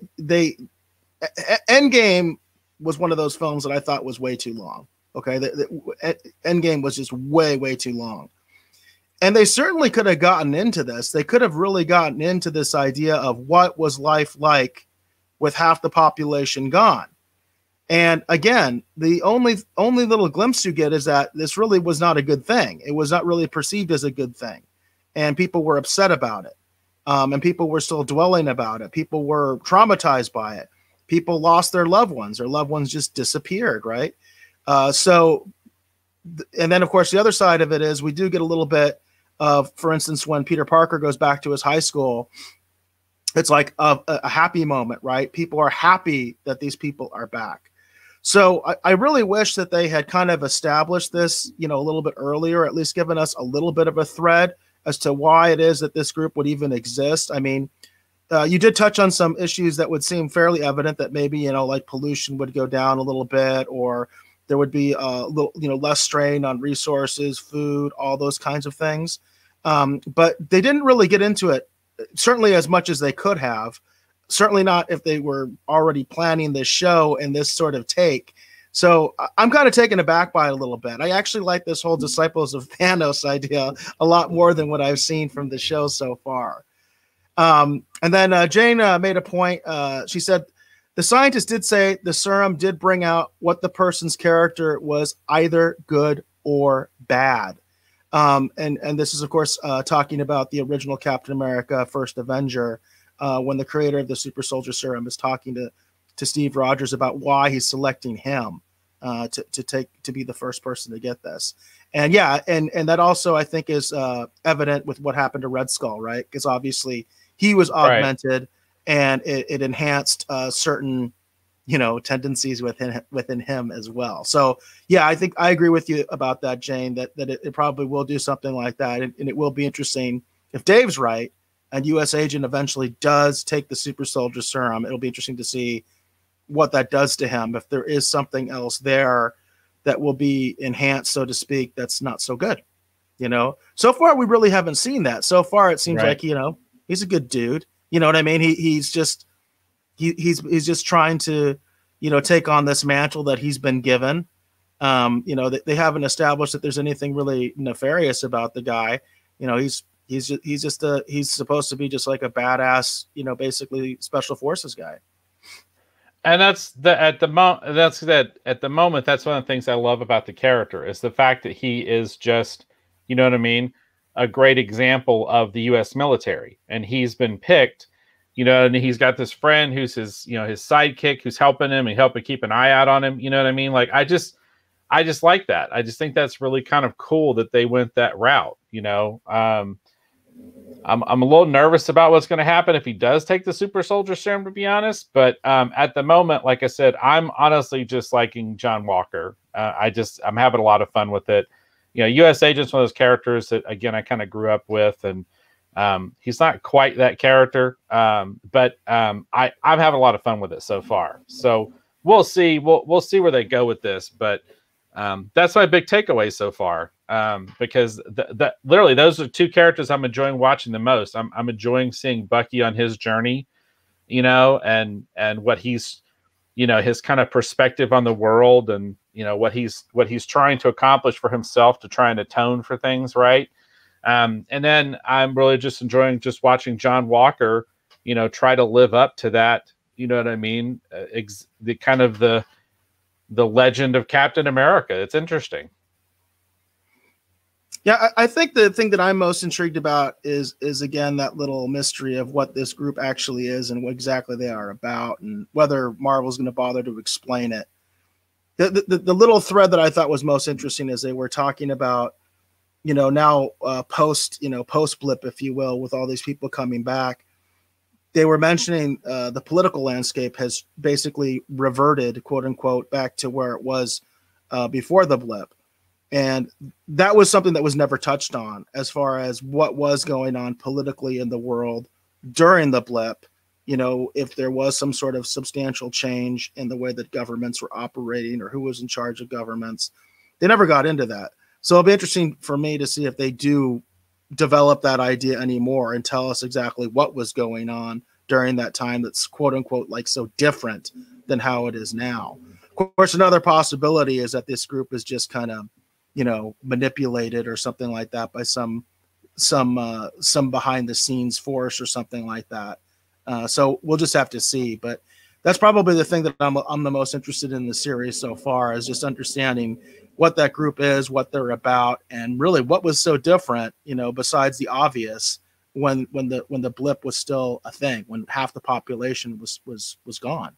Endgame was one of those films that I thought was way too long. Okay, Endgame was just way too long, and they certainly could have gotten into this. They could have really gotten into this idea of what was life like with half the population gone. And again, the only little glimpse you get is that this really was not a good thing. It was not really perceived as a good thing, and people were upset about it, and people were still dwelling about it. People were traumatized by it. People lost their loved ones. Their loved ones just disappeared, right? And then, of course, the other side of it is we do get a little bit of, for instance, when Peter Parker goes back to his high school, it's like a happy moment, right? People are happy that these people are back. So I really wish that they had kind of established this, a little bit earlier, at least given us a little bit of a thread as to why it is that this group would even exist. I mean, you did touch on some issues that would seem fairly evident, that maybe, like pollution would go down a little bit, or there would be a little, less strain on resources, food, all those kinds of things. But they didn't really get into it, certainly as much as they could have. Certainly not if they were already planning this show and this sort of take. So I'm kind of taken aback by it a little bit. I actually like this whole Disciples of Thanos idea a lot more than what I've seen from the show so far. And then Jane made a point. She said, the scientist did say the serum did bring out what the person's character was, either good or bad. And this is, of course, talking about the original Captain America, First Avenger, when the creator of the super soldier serum is talking to Steve Rogers about why he's selecting him to be the first person to get this. And yeah, and that also I think is evident with what happened to Red Skull, right? Because obviously he was augmented, right, and it enhanced certain tendencies within him as well. So yeah, I think I agree with you about that, Jane, that it probably will do something like that, and it will be interesting if Dave's right and US Agent eventually does take the super soldier serum. It'll be interesting to see what that does to him, if there is something else there that will be enhanced, so to speak, that's not so good. So far we really haven't seen that. So far it seems like he's a good dude. You know what I mean? He's just trying to take on this mantle that he's been given. They haven't established that there's anything really nefarious about the guy. He's supposed to be just like a badass, basically special forces guy. And at the moment, that's one of the things I love about the character is the fact that he is just, you know what I mean, a great example of the U.S. military, and he's been picked, and he's got this friend who's his sidekick who's helping him and helping keep an eye out on him. You know what I mean? Like I just like that. I just think that's really kind of cool that they went that route. I'm a little nervous about what's going to happen if he does take the super soldier serum, to be honest. But at the moment, like I said, I'm honestly just liking John Walker. I'm having a lot of fun with it. U.S. Agent's one of those characters that, again, I kind of grew up with, and he's not quite that character, but I'm having a lot of fun with it so far. So we'll see. We'll see where they go with this, but that's my big takeaway so far. Because literally those are two characters I'm enjoying watching the most. I'm enjoying seeing Bucky on his journey, and what he's, his kind of perspective on the world, and what he's trying to accomplish for himself to try and atone for things, right? And then I'm really just enjoying just watching John Walker, try to live up to that. You know what I mean? The kind of the legend of Captain America. It's interesting. Yeah, I think the thing that I'm most intrigued about is again that little mystery of what this group actually is and what exactly they are about, and whether Marvel's going to bother to explain it. The little thread that I thought was most interesting is they were talking about, now post blip, if you will, with all these people coming back. They were mentioning the political landscape has basically reverted, quote unquote, back to where it was before the blip. And that was something that was never touched on as far as what was going on politically in the world during the blip. If there was some sort of substantial change in the way that governments were operating or who was in charge of governments. they never got into that. So it'll be interesting for me to see if they do develop that idea anymore and tell us exactly what was going on during that time that's quote unquote like so different than how it is now. Of course, another possibility is that this group is just kind of, you know, manipulated or something like that by some behind the scenes force or something like that. So we'll just have to see. But that's probably the thing that I'm the most interested in the series so far, is just understanding what that group is, what they're about, and really what was so different, you know, besides the obvious when the blip was still a thing, when half the population was gone.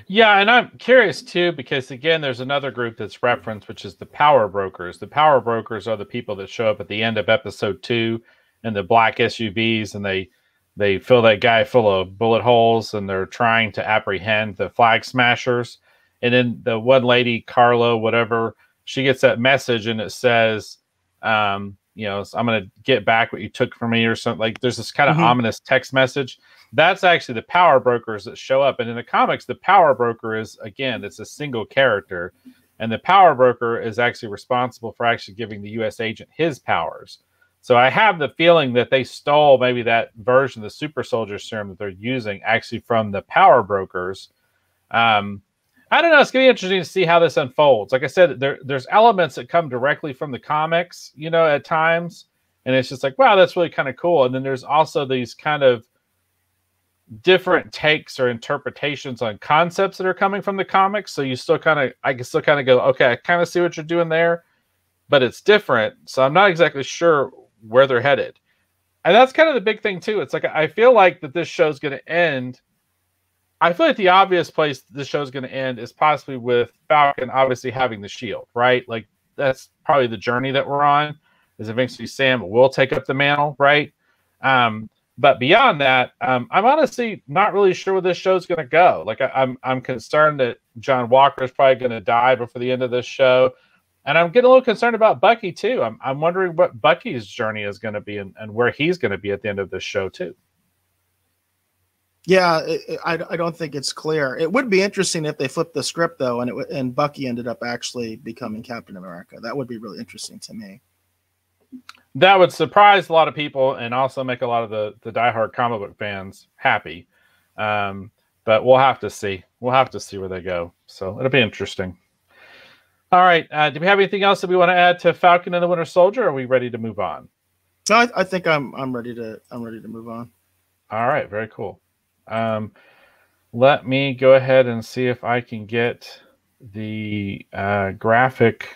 Yeah, and I'm curious too, because again, there's another group that's referenced, which is the Power Brokers. The Power Brokers are the people that show up at the end of episode 2 in the black SUVs, and they fill that guy full of bullet holes, and they're trying to apprehend the Flag Smashers. And then the one lady, Carlo, whatever, she gets that message, and it says, you know, I'm going to get back what you took from me, or something. Like, there's this kind of ominous text message. That's actually the Power Brokers that show up. And in the comics, the Power Broker is, again, it's a single character. And the Power Broker is actually responsible for actually giving the U.S. agent his powers. So I have the feeling that they stole maybe that version of the super soldier serum that they're using actually from the Power Brokers. I don't know. It's going to be interesting to see how this unfolds. Like I said, there's elements that come directly from the comics, you know, at times. And it's just like, wow, that's really kind of cool. And then there's also these kind of different takes or interpretations on concepts that are coming from the comics. So you still kind of, I can still kind of go, okay, I kind of see what you're doing there, but it's different. So I'm not exactly sure where they're headed. And that's kind of the big thing too. It's like, I feel like that this show's going to end. I feel like the obvious place this show's going to end is possibly with Falcon obviously having the shield, right? Like, that's probably the journey that we're on, is eventually Sam will take up the mantle, right? But beyond that, I'm honestly not really sure where this show's going to go. Like, I'm concerned that John Walker is probably going to die before the end of this show. And I'm getting a little concerned about Bucky too. I'm wondering what Bucky's journey is going to be, and where he's going to be at the end of this show too. Yeah, I don't think it's clear. It would be interesting if they flipped the script though, and Bucky ended up actually becoming Captain America. That would be really interesting to me. That would surprise a lot of people and also make a lot of the diehard comic book fans happy. But we'll have to see. We'll have to see where they go. So it'll be interesting. All right. Do we have anything else that we want to add to Falcon and the Winter Soldier? Or are we ready to move on? No, I think I'm ready to move on. All right. Very cool. Let me go ahead and see if I can get the graphic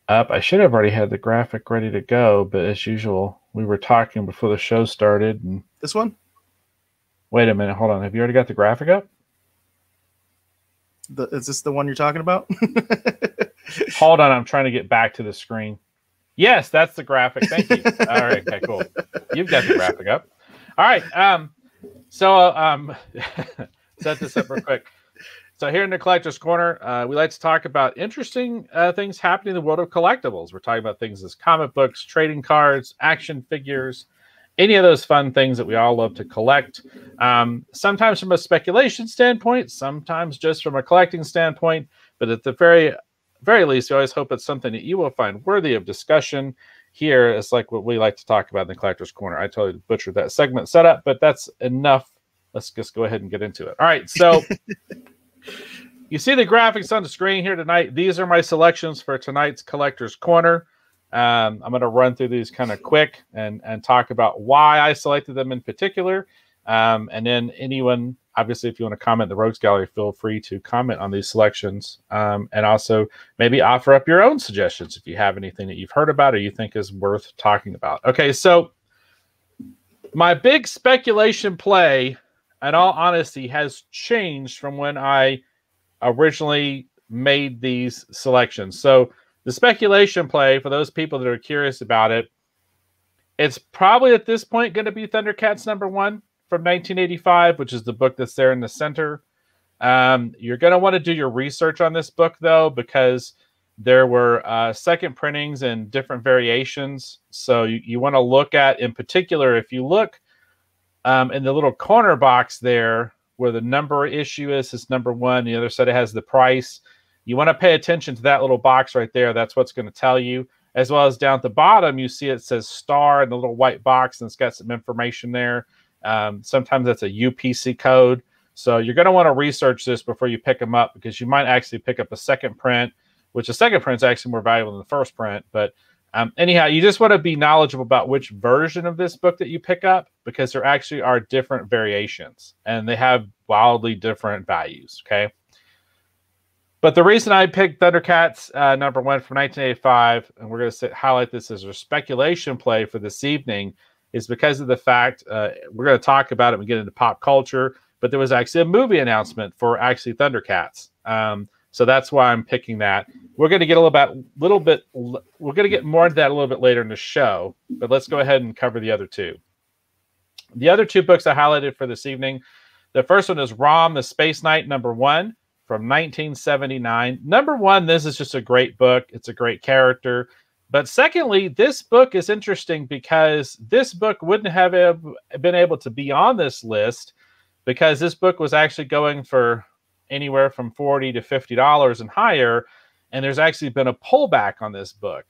up. I should have already had the graphic ready to go, but as usual, we were talking before the show started. And this one? Wait a minute. Hold on. Have you already got the graphic up? Is this the one you're talking about? Hold on. I'm trying to get back to the screen. Yes, that's the graphic. Thank you. All right. Okay, cool. You've got the graphic up. All right. So set this up real quick. So here in the Collector's Corner, we like to talk about interesting things happening in the world of collectibles. We're talking about things as comic books, trading cards, action figures, any of those fun things that we all love to collect. Sometimes from a speculation standpoint, sometimes just from a collecting standpoint. But at the very least, we always hope it's something that you will find worthy of discussion. Here is like what we like to talk about in the Collector's Corner. I totally butchered that segment setup, but that's enough. Let's just go ahead and get into it. All right, so you see the graphics on the screen here tonight. These are my selections for tonight's Collector's Corner. I'm going to run through these kind of quick and talk about why I selected them in particular. And then anyone, obviously, if you want to comment in the Rogues Gallery, feel free to comment on these selections. And also maybe offer up your own suggestions if you have anything that you've heard about or you think is worth talking about. Okay, so my big speculation play, in all honesty, has changed from when I originally made these selections. So the speculation play, for those people that are curious about it, it's probably at this point going to be Thundercats #1 from 1985, which is the book that's there in the center. You're going to want to do your research on this book, though, because there were second printings and different variations. So you want to look at, in particular, if you look in the little corner box there where the number issue is #1, the other side it has the price. You want to pay attention to that little box right there. That's what's going to tell you. As well as down at the bottom, you see it says star in the little white box, and it's got some information there. Sometimes that's a UPC code. So you're going to want to research this before you pick them up, because you might actually pick up a second print, which a second print is actually more valuable than the first print. But anyhow, you just want to be knowledgeable about which version of this book that you pick up, because there actually are different variations and they have wildly different values. Okay. But the reason I picked Thundercats #1 from 1985, and we're going to highlight this as a speculation play for this evening, is because of the fact we're going to talk about it when we get into pop culture, but there was actually a movie announcement for actually Thundercats. So that's why I'm picking that. We're going to get we're going to get more into that a little bit later in the show, but let's go ahead and cover the other two. The other two books I highlighted for this evening, the first one is Rom, the Space Knight #1 from 1979. #1, this is just a great book. It's a great character. But secondly, this book is interesting because this book wouldn't have been able to be on this list, because this book was actually going for anywhere from $40 to $50 and higher. And there's actually been a pullback on this book.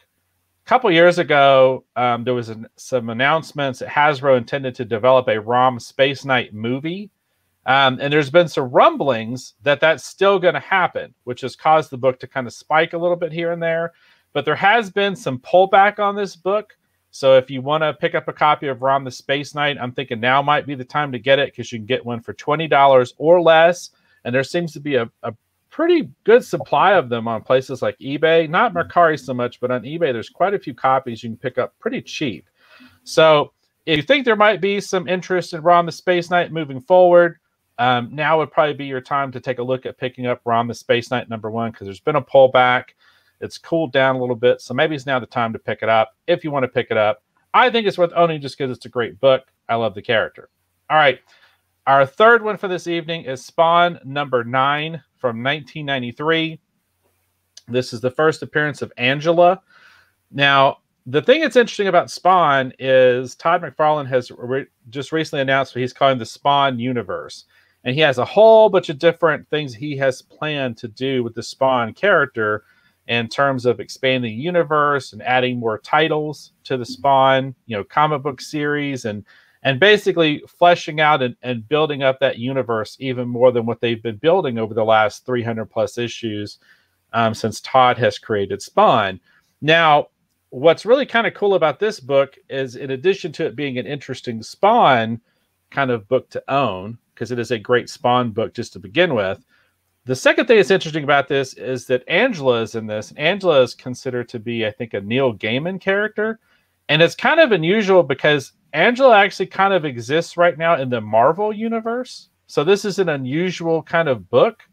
A couple years ago, there was some announcements that Hasbro intended to develop a ROM Space Knight movie. And there's been some rumblings that that's still going to happen, which has caused the book to kind of spike a little bit here and there. But there has been some pullback on this book. So if you want to pick up a copy of Rom the Space Knight, I'm thinking now might be the time to get it, because you can get one for $20 or less. And there seems to be a pretty good supply of them on places like eBay. Not Mercari so much, but on eBay, there's quite a few copies you can pick up pretty cheap. So if you think there might be some interest in Rom the Space Knight moving forward, now would probably be your time to take a look at picking up Rom the Space Knight #1, because there's been a pullback. It's cooled down a little bit, so maybe it's now the time to pick it up if you want to pick it up. I think it's worth owning just because it's a great book. I love the character. All right. Our third one for this evening is Spawn #9 from 1993. This is the first appearance of Angela. Now, the thing that's interesting about Spawn is Todd McFarlane has just recently announced what he's calling the Spawn universe. And he has a whole bunch of different things he has planned to do with the Spawn character in terms of expanding the universe and adding more titles to the Spawn, comic book series, and basically fleshing out and building up that universe even more than what they've been building over the last 300 plus issues since Todd has created Spawn. Now, what's really kind of cool about this book is, in addition to it being an interesting Spawn kind of book to own, because it is a great Spawn book just to begin with, the second thing that's interesting about this is that Angela is in this. Angela is considered to be, I think, a Neil Gaiman character. And it's kind of unusual because Angela actually kind of exists right now in the Marvel universe. So this is an unusual kind of book.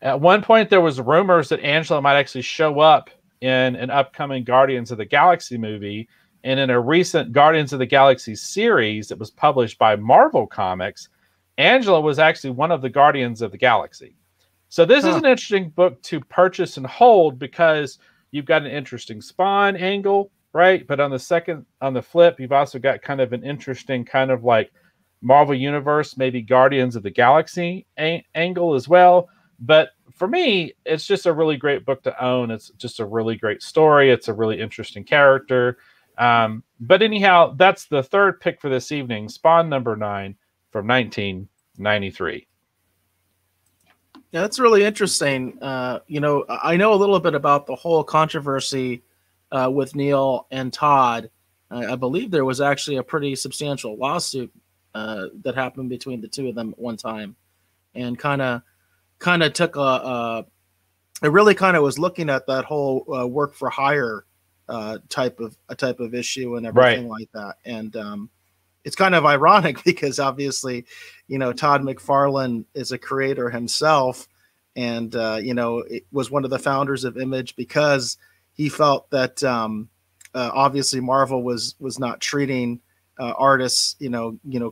At one point, there was rumors that Angela might actually show up in an upcoming Guardians of the Galaxy movie. And in a recent Guardians of the Galaxy series that was published by Marvel Comics, Angela was actually one of the Guardians of the Galaxy. So this is an interesting book to purchase and hold, because you've got an interesting Spawn angle, right? But on the flip, you've also got kind of an interesting kind of like Marvel Universe, maybe Guardians of the Galaxy angle as well. But for me, it's just a really great book to own. It's just a really great story. It's a really interesting character. But anyhow, that's the third pick for this evening, Spawn #9 from 1993. Yeah, that's really interesting. I know a little bit about the whole controversy with Neil and Todd. I believe there was actually a pretty substantial lawsuit that happened between the two of them at one time, and kind of took it really kind of was looking at that whole work for hire type of issue and everything like that. And it's kind of ironic because obviously, Todd McFarlane is a creator himself, and it was one of the founders of Image, because he felt that obviously Marvel was not treating artists,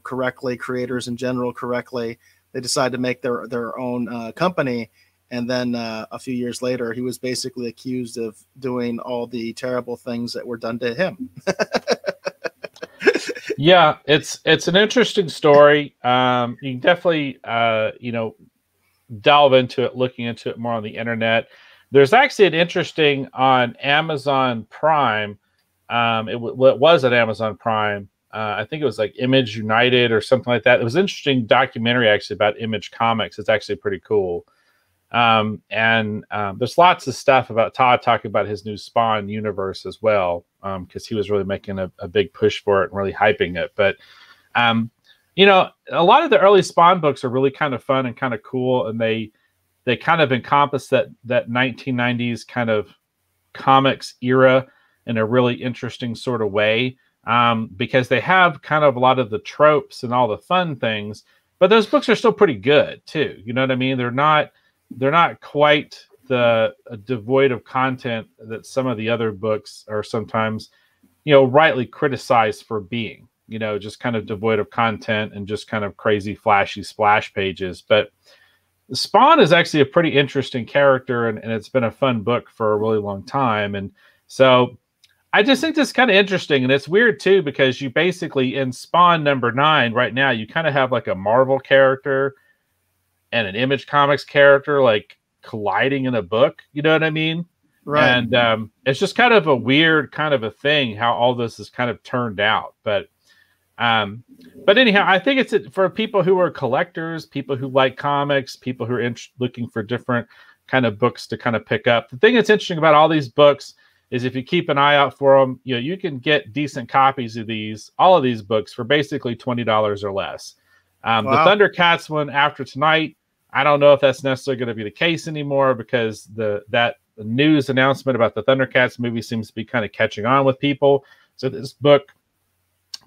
correctly, creators in general correctly. They decided to make their own company. And then a few years later, he was basically accused of doing all the terrible things that were done to him. Yeah, it's an interesting story. You can definitely, delve into it, looking into it more on the internet. There's actually an interesting on Amazon Prime. It was at Amazon Prime. I think it was like Image United or something like that. It was an interesting documentary actually about Image Comics. It's actually pretty cool. And there's lots of stuff about Todd talking about his new Spawn universe as well, because he was really making a big push for it and really hyping it. But you know, a lot of the early Spawn books are really kind of fun and kind of cool, and they kind of encompass that 1990s kind of comics era in a really interesting sort of way, because they have kind of a lot of the tropes and all the fun things, but those books are still pretty good too. You know what I mean? They're not quite the devoid of content that some of the other books are sometimes, you know, rightly criticized for being, you know, just kind of devoid of content and just kind of crazy, flashy splash pages. But Spawn is actually a pretty interesting character, and it's been a fun book for a really long time. And so I just think this is kind of interesting. And it's weird too, because you basically in Spawn #9 right now, you kind of have like a Marvel character and an Image Comics character like colliding in a book. You know what I mean? Right. And it's just kind of a weird kind of a thing how all this is kind of turned out. But anyhow, I think it's for people who are collectors, people who like comics, people who are looking for different kind of books to kind of pick up. The thing that's interesting about all these books is if you keep an eye out for them, you know, you can get decent copies of all of these books for basically $20 or less. Wow. The Thundercats one after tonight, I don't know if that's necessarily going to be the case anymore, because that news announcement about the Thundercats movie seems to be kind of catching on with people. So this book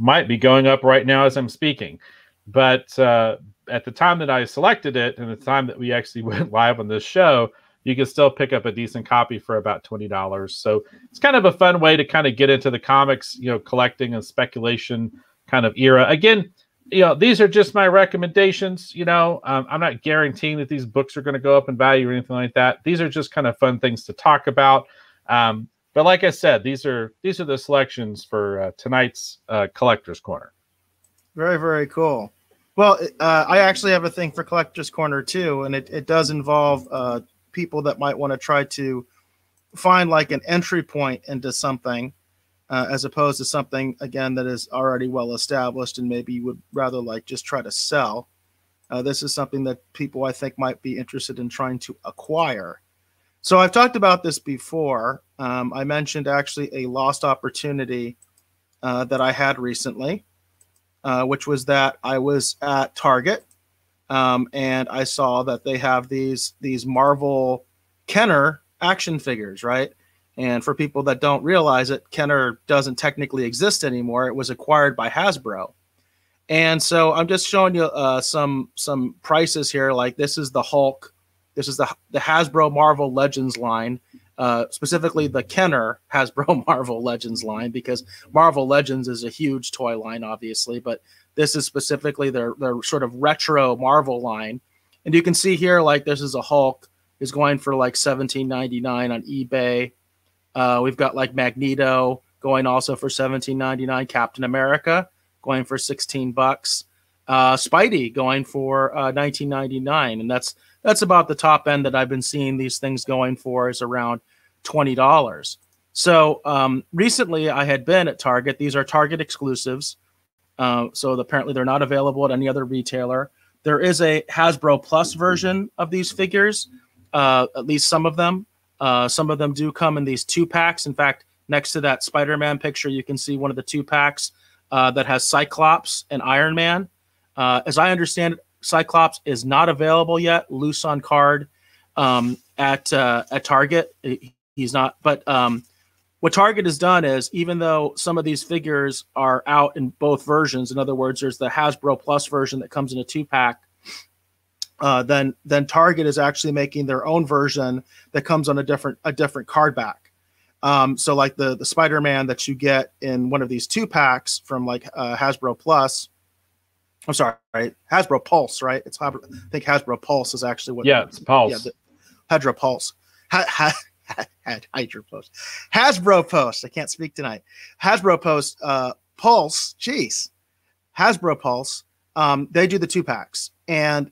might be going up right now as I'm speaking. But at the time that I selected it and the time that we actually went live on this show, you can still pick up a decent copy for about $20. So it's kind of a fun way to kind of get into the comics, you know, collecting and speculation kind of era. Again, you know, these are just my recommendations. You know, I'm not guaranteeing that these books are going to go up in value or anything like that. These are just kind of fun things to talk about. But like I said, these are the selections for tonight's Collector's Corner. Very, very cool. Well, I actually have a thing for Collector's Corner too, and it does involve people that might want to try to find like an entry point into something, as opposed to something, again, that is already well established and maybe you would rather like just try to sell. This is something that people I think might be interested in trying to acquire. So I've talked about this before. I mentioned actually a lost opportunity that I had recently, which was that I was at Target and I saw that they have these Marvel Kenner action figures, right? And for people that don't realize it, Kenner doesn't technically exist anymore. It was acquired by Hasbro. And so I'm just showing you some prices here. Like this is the Hulk. This is the Hasbro Marvel Legends line, specifically the Kenner Hasbro Marvel Legends line, because Marvel Legends is a huge toy line, obviously, but this is specifically their sort of retro Marvel line. And you can see here, like this is a Hulk is going for like $17.99 on eBay. We've got like Magneto going also for $17.99. Captain America going for $16. Spidey going for $19.99, and that's about the top end that I've been seeing these things going for, is around $20. So recently I had been at Target. These are Target exclusives. So apparently they're not available at any other retailer. There is a Hasbro Plus version of these figures, at least some of them. Some of them do come in these 2-packs. In fact, next to that Spider-Man picture, you can see one of the 2-packs that has Cyclops and Iron Man. As I understand it, Cyclops is not available yet, loose on card at Target. He's not. But what Target has done is, even though some of these figures are out in both versions, in other words, there's the Hasbro Plus version that comes in a 2-pack, then Target is actually making their own version that comes on a different card back. So like the Spider-Man that you get in one of these 2-packs from like Hasbro Plus. I'm sorry, right? Hasbro Pulse, right? It's I think Hasbro Pulse is actually what. Yeah, it's Pulse. Yeah, Hasbro Pulse. Hydro Post. Hasbro Post. I can't speak tonight. Hasbro Post. Pulse. Jeez. Hasbro Pulse. They do the 2-packs, and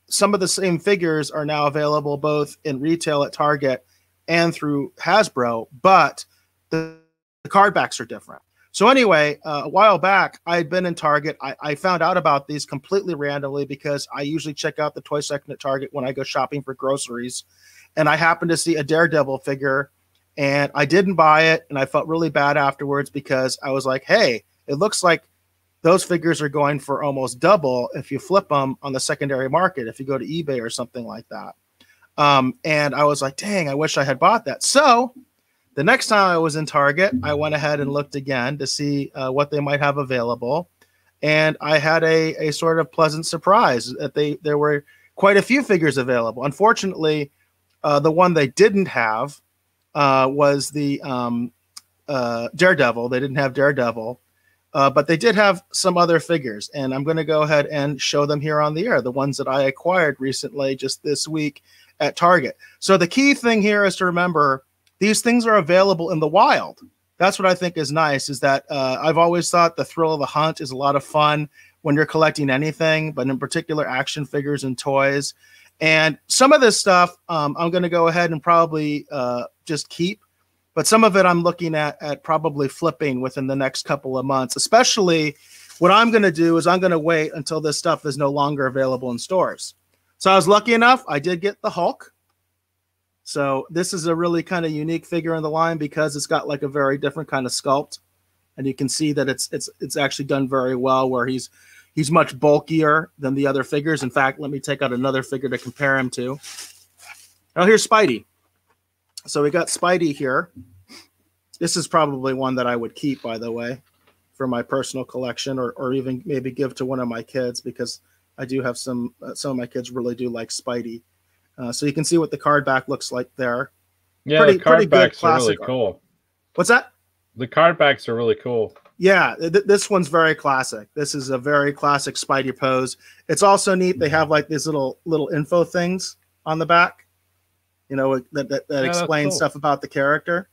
some of the same figures are now available both in retail at Target and through Hasbro, but the card backs are different. So anyway, a while back, I had been in Target. I found out about these completely randomly because I usually check out the toy section at Target when I go shopping for groceries. And I happened to see a Daredevil figure, and I didn't buy it. And I felt really bad afterwards because I was like, hey, it looks like those figures are going for almost double if you flip them on the secondary market, if you go to eBay or something like that. And I was like, dang, I wish I had bought that. So the next time I was in Target, I went ahead and looked again to see what they might have available. And I had a sort of pleasant surprise that there were quite a few figures available. Unfortunately, the one they didn't have was the Daredevil. They didn't have Daredevil, but they did have some other figures. And I'm going to go ahead and show them here on the air, the ones that I acquired recently just this week at Target. So the key thing here is to remember these things are available in the wild. That's what I think is nice, is that I've always thought the thrill of the hunt is a lot of fun when you're collecting anything, but in particular action figures and toys. And some of this stuff I'm going to go ahead and probably just keep, but some of it I'm looking at probably flipping within the next couple of months. Especially what I'm going to do is I'm going to wait until this stuff is no longer available in stores. So I was lucky enough, I did get the Hulk. So this is a really kind of unique figure in the line because it's got like a very different kind of sculpt, and you can see that it's actually done very well. Where he's much bulkier than the other figures. In fact, let me take out another figure to compare him to. Oh, here's Spidey. So we got Spidey here. This is probably one that I would keep, by the way, for my personal collection, or even maybe give to one of my kids, because I do have some of my kids really do like Spidey. So you can see what the card back looks like there. Yeah, the card backs are really cool. What's that? The card backs are really cool. Yeah, this one's very classic. This is a very classic Spidey pose. It's also neat. They have like these little info things on the back, you know, that explain cool stuff about the character.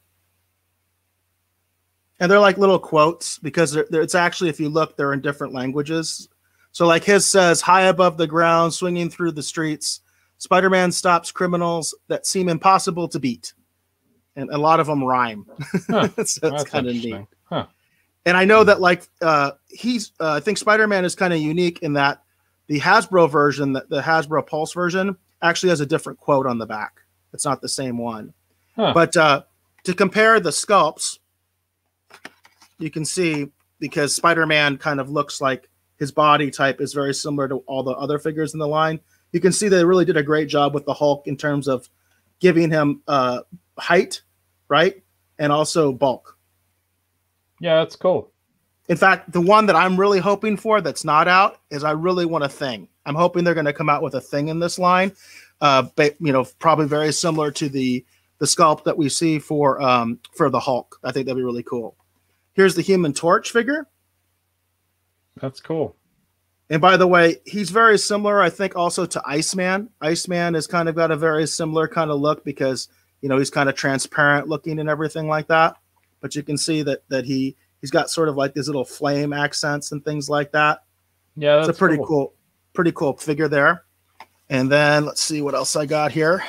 And they're like little quotes because it's actually, if you look, they're in different languages. So like his says, high above the ground, swinging through the streets, Spider-Man stops criminals that seem impossible to beat. And a lot of them rhyme. Huh, so it's kind of neat. Huh. And I know that like I think Spider-Man is kind of unique in that the Hasbro version, the Hasbro Pulse version, actually has a different quote on the back. It's not the same one. Huh. But to compare the sculpts, you can see, because Spider-Man kind of looks like his body type is very similar to all the other figures in the line. You can see they really did a great job with the Hulk in terms of giving him height, right? And also bulk. Yeah, that's cool. In fact, the one that I'm really hoping for that's not out is I really want a Thing. I'm hoping they're going to come out with a Thing in this line. But, you know, probably very similar to the sculpt that we see for the Hulk. I think that'd be really cool. Here's the Human Torch figure. That's cool. And by the way, he's very similar, I think, also to Iceman. Iceman has kind of got a very similar kind of look because, you know, he's kind of transparent looking and everything like that. But you can see that he's got sort of like these little flame accents and things like that. Yeah, that's it's a pretty cool figure there. And then let's see what else I got here.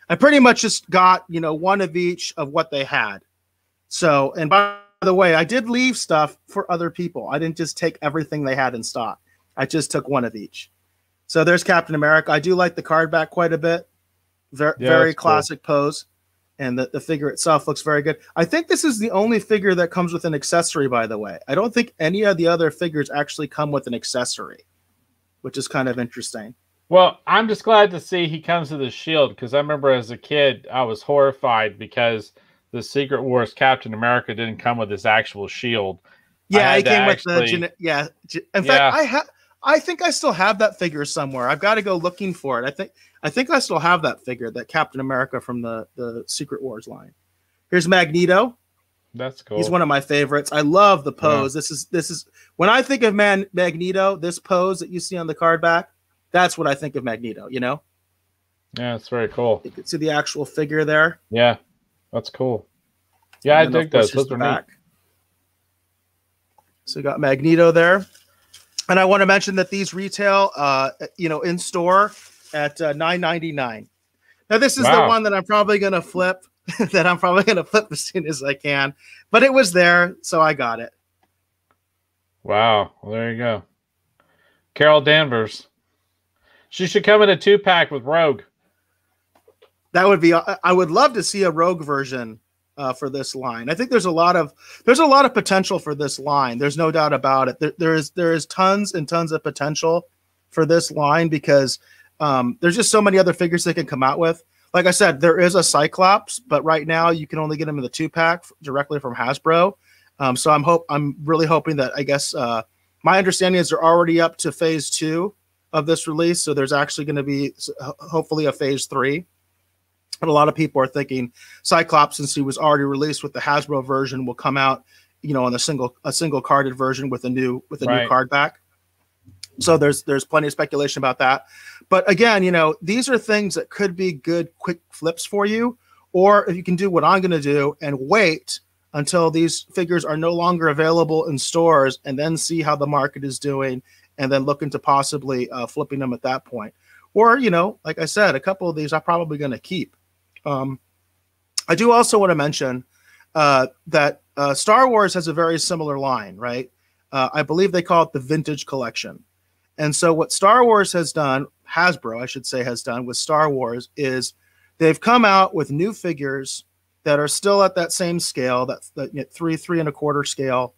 I pretty much just got, you know, one of each of what they had. So, and by the way, I did leave stuff for other people. I didn't just take everything they had in stock. I just took one of each. So there's Captain America. I do like the card back quite a bit. Very classic pose. And the figure itself looks very good. I think this is the only figure that comes with an accessory, by the way. I don't think any of the other figures actually come with an accessory, which is kind of interesting. Well, I'm just glad to see he comes with a shield, because I remember as a kid, I was horrified because the Secret Wars Captain America didn't come with his actual shield. Yeah, he came with the... Yeah. In fact, I think I still have that figure somewhere. I've got to go looking for it. I think I still have that figure, that Captain America from the Secret Wars line. Here's Magneto. That's cool. He's one of my favorites. I love the pose. Yeah. This is when I think of Magneto, this pose that you see on the card back, that's what I think of Magneto, you know? Yeah, it's very cool. You can see the actual figure there. Yeah, that's cool. Yeah, I dig those. Those are neat. So we got Magneto there. And I want to mention that these retail, in store at $9.99. Now, this is the one that I'm probably going to flip. That I'm probably going to flip as soon as I can. But it was there, so I got it. Wow. Well, there you go. Carol Danvers. She should come in a 2-pack with Rogue. That would be. I would love to see a Rogue version for this line. I think there's a lot of potential for this line. There's no doubt about it. There is tons and tons of potential for this line because there's just so many other figures they can come out with. Like I said, there is a Cyclops, but right now you can only get them in the 2-pack directly from Hasbro. So I'm really hoping that, I guess, my understanding is they're already up to phase 2 of this release. So there's actually going to be hopefully a phase 3. And a lot of people are thinking Cyclops, since he was already released with the Hasbro version, will come out, on a single carded version with a new card back. So there's plenty of speculation about that. But again, these are things that could be good quick flips for you. Or if you can do what I'm going to do and wait until these figures are no longer available in stores and then see how the market is doing and then look into possibly flipping them at that point. Or, like I said, a couple of these I'm probably going to keep. I do also want to mention that Star Wars has a very similar line, right? I believe they call it the Vintage Collection. And so what Star Wars has done, Hasbro, I should say, has done with Star Wars is they've come out with new figures that are still at that same scale, that 3 3.25 scale.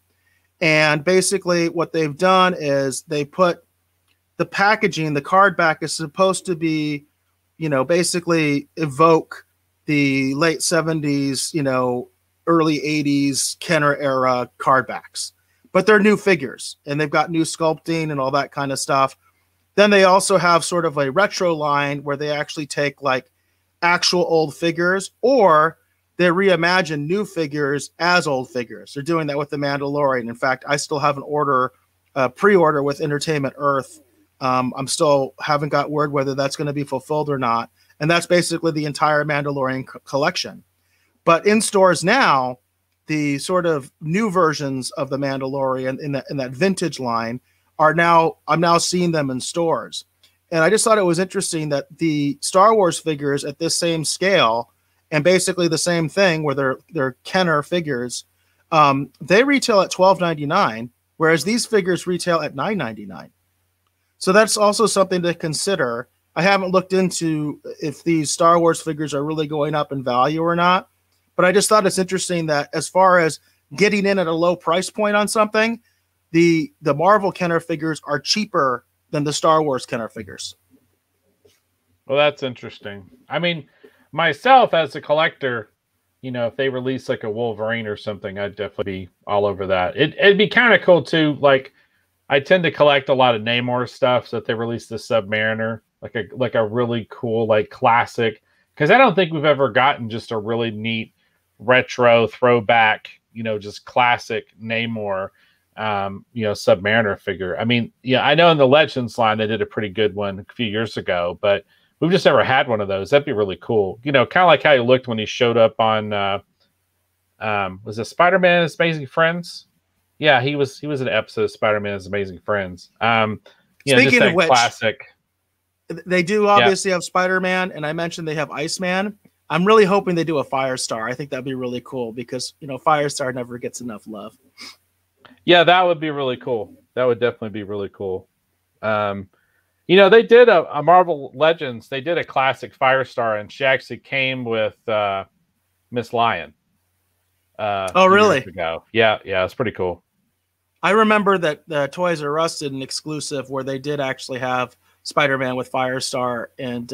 And basically what they've done is they put the packaging, the card back is supposed to be, basically evoke the late 70s, early 80s Kenner era card backs. But they're new figures and they've got new sculpting and all that kind of stuff. Then they also have sort of a retro line where they actually take like actual old figures, or they reimagine new figures as old figures. They're doing that with the Mandalorian. In fact, I still have an pre-order with Entertainment Earth. I'm still haven't got word whether that's going to be fulfilled or not. And that's basically the entire Mandalorian collection. But in stores now, the sort of new versions of the Mandalorian in that vintage line I'm now seeing them in stores. And I just thought it was interesting that the Star Wars figures at this same scale and basically the same thing where they're Kenner figures, they retail at $12.99, whereas these figures retail at $9.99. So that's also something to consider. I haven't looked into if these Star Wars figures are really going up in value or not, but I just thought it's interesting that as far as getting in at a low price point on something, the Marvel Kenner figures are cheaper than the Star Wars Kenner figures. Well, that's interesting. I mean, myself as a collector, if they release like a Wolverine or something, I'd definitely be all over that. It'd be kind of cool too. Like, I tend to collect a lot of Namor stuff, so if they release the Submariner, like a really cool, like classic, because I don't think we've ever gotten just a really neat retro throwback, just classic Namor, Submariner figure. I mean, I know in the Legends line they did a pretty good one a few years ago, but we've just never had one of those. That'd be really cool. Kind of like how he looked when he showed up on, was it Spider-Man and His Amazing Friends? Yeah, he was an episode of Spider-Man and His Amazing Friends. Speaking of which, classic. They do obviously have Spider-Man, and I mentioned they have Iceman. I'm really hoping they do a Firestar. I think that'd be really cool because, Firestar never gets enough love. Yeah, that would be really cool. That would definitely be really cool. They did a Marvel Legends. They did a classic Firestar, and she actually came with Miss Lion. Oh, really? Years ago. Yeah, it's pretty cool. I remember that Toys R Us did an exclusive where they did actually have Spider-Man with Firestar and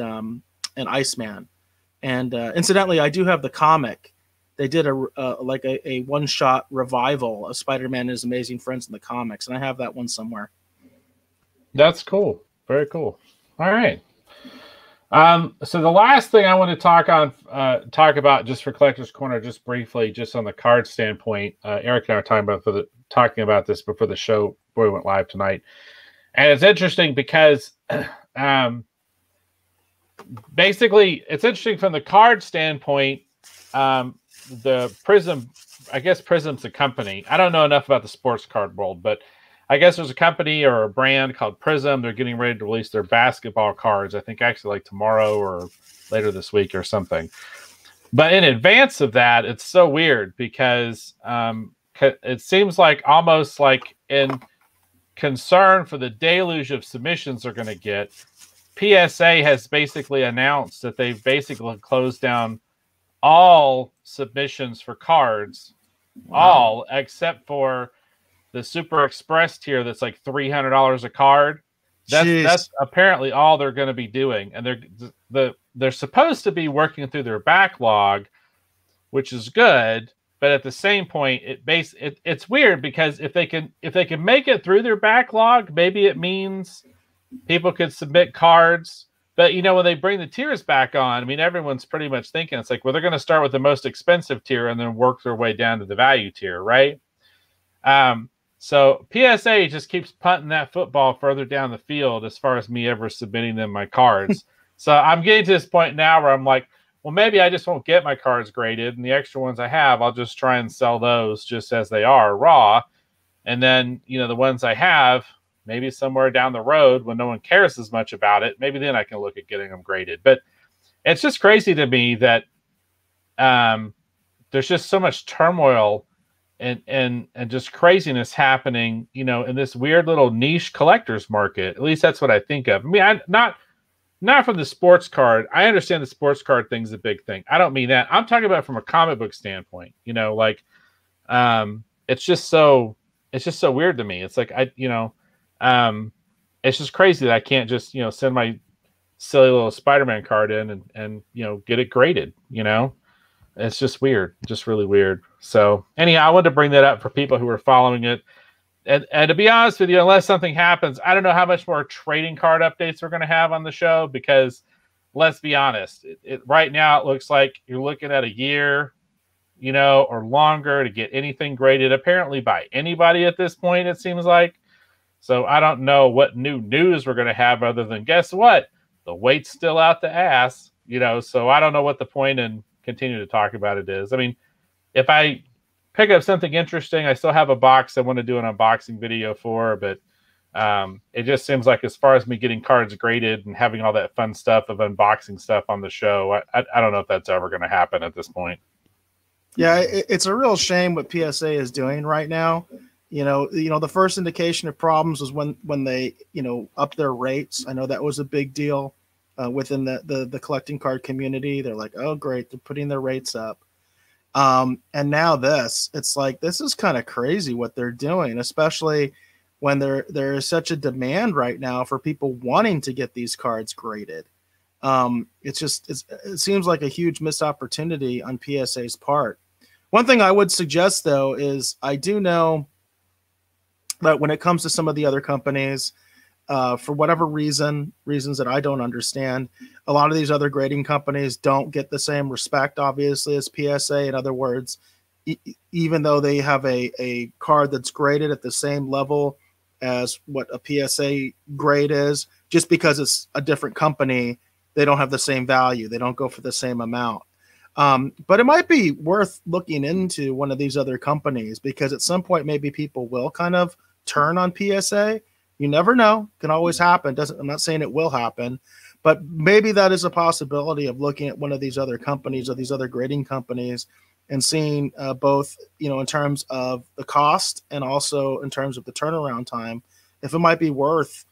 Iceman. And incidentally, I do have the comic. They did a one-shot revival of Spider-Man and His Amazing Friends in the comics, and I have that one somewhere. That's cool. Very cool. All right. So the last thing I want to talk about just for Collector's Corner, just briefly, just on the card standpoint, Eric and I were talking about this before the show, before we went live tonight. And it's interesting because basically it's interesting from the card standpoint. The Prism, I guess Prism's a company. I don't know enough about the sports card world, but I guess there's a company or a brand called Prism. They're getting ready to release their basketball cards. I think actually like tomorrow or later this week or something. But in advance of that, it's so weird because it seems like almost like in concern for the deluge of submissions they're going to get, PSA has basically announced that they've basically closed down all submissions for cards, all except for the Super Express tier that's like $300 a card. That's apparently all they're going to be doing, and they're supposed to be working through their backlog, which is good. But at the same point, it's weird because if they can make it through their backlog, maybe it means people could submit cards. But when they bring the tiers back on, I mean, everyone's pretty much thinking it's like, well, they're going to start with the most expensive tier and then work their way down to the value tier, right? So PSA just keeps punting that football further down the field as far as me ever submitting them my cards. So I'm getting to this point now where I'm like, well, maybe I just won't get my cards graded, and the extra ones I have, I'll just try and sell those just as they are, raw. And then, the ones I have, maybe somewhere down the road when no one cares as much about it, maybe then I can look at getting them graded. But it's just crazy to me that there's just so much turmoil and just craziness happening, in this weird little niche collector's market. At least that's what I think of. I mean, not from the sports card. I understand the sports card thing's a big thing. I don't mean that. I'm talking about from a comic book standpoint. It's just so weird to me. It's like it's just crazy that I can't just send my silly little Spider-Man card in and get it graded. It's just weird, just really weird. So anyhow, I wanted to bring that up for people who are following it. And to be honest with you, unless something happens, I don't know how much more trading card updates we're going to have on the show, because let's be honest, right now it looks like you're looking at a year, or longer to get anything graded, apparently by anybody at this point, it seems like. So I don't know what new news we're going to have other than, guess what? The wait's still out the ass, so I don't know what the point in continue to talk about it is. I mean, if I pick up something interesting, I still have a box I want to do an unboxing video for, but it just seems like as far as me getting cards graded and having all that fun stuff of unboxing stuff on the show, I don't know if that's ever going to happen at this point. Yeah, it's a real shame what PSA is doing right now. The first indication of problems was when they, upped their rates. I know that was a big deal within the collecting card community. They're like, oh, great, they're putting their rates up. And now it's like, this is kind of crazy what they're doing, especially when there is such a demand right now for people wanting to get these cards graded. It seems like a huge missed opportunity on PSA's part. One thing I would suggest, though, is I do know that when it comes to some of the other companies, for whatever reasons that I don't understand, a lot of these other grading companies don't get the same respect, obviously, as PSA. In other words, even though they have a card that's graded at the same level as what a PSA grade is, just because it's a different company, they don't have the same value. They don't go for the same amount. But it might be worth looking into one of these other companies, because at some point maybe people will kind of turn on PSA. You never know. Can always happen. I'm not saying it will happen, but maybe that is a possibility of looking at one of these other companies or these other grading companies and seeing both, in terms of the cost and also in terms of the turnaround time, if it might be worth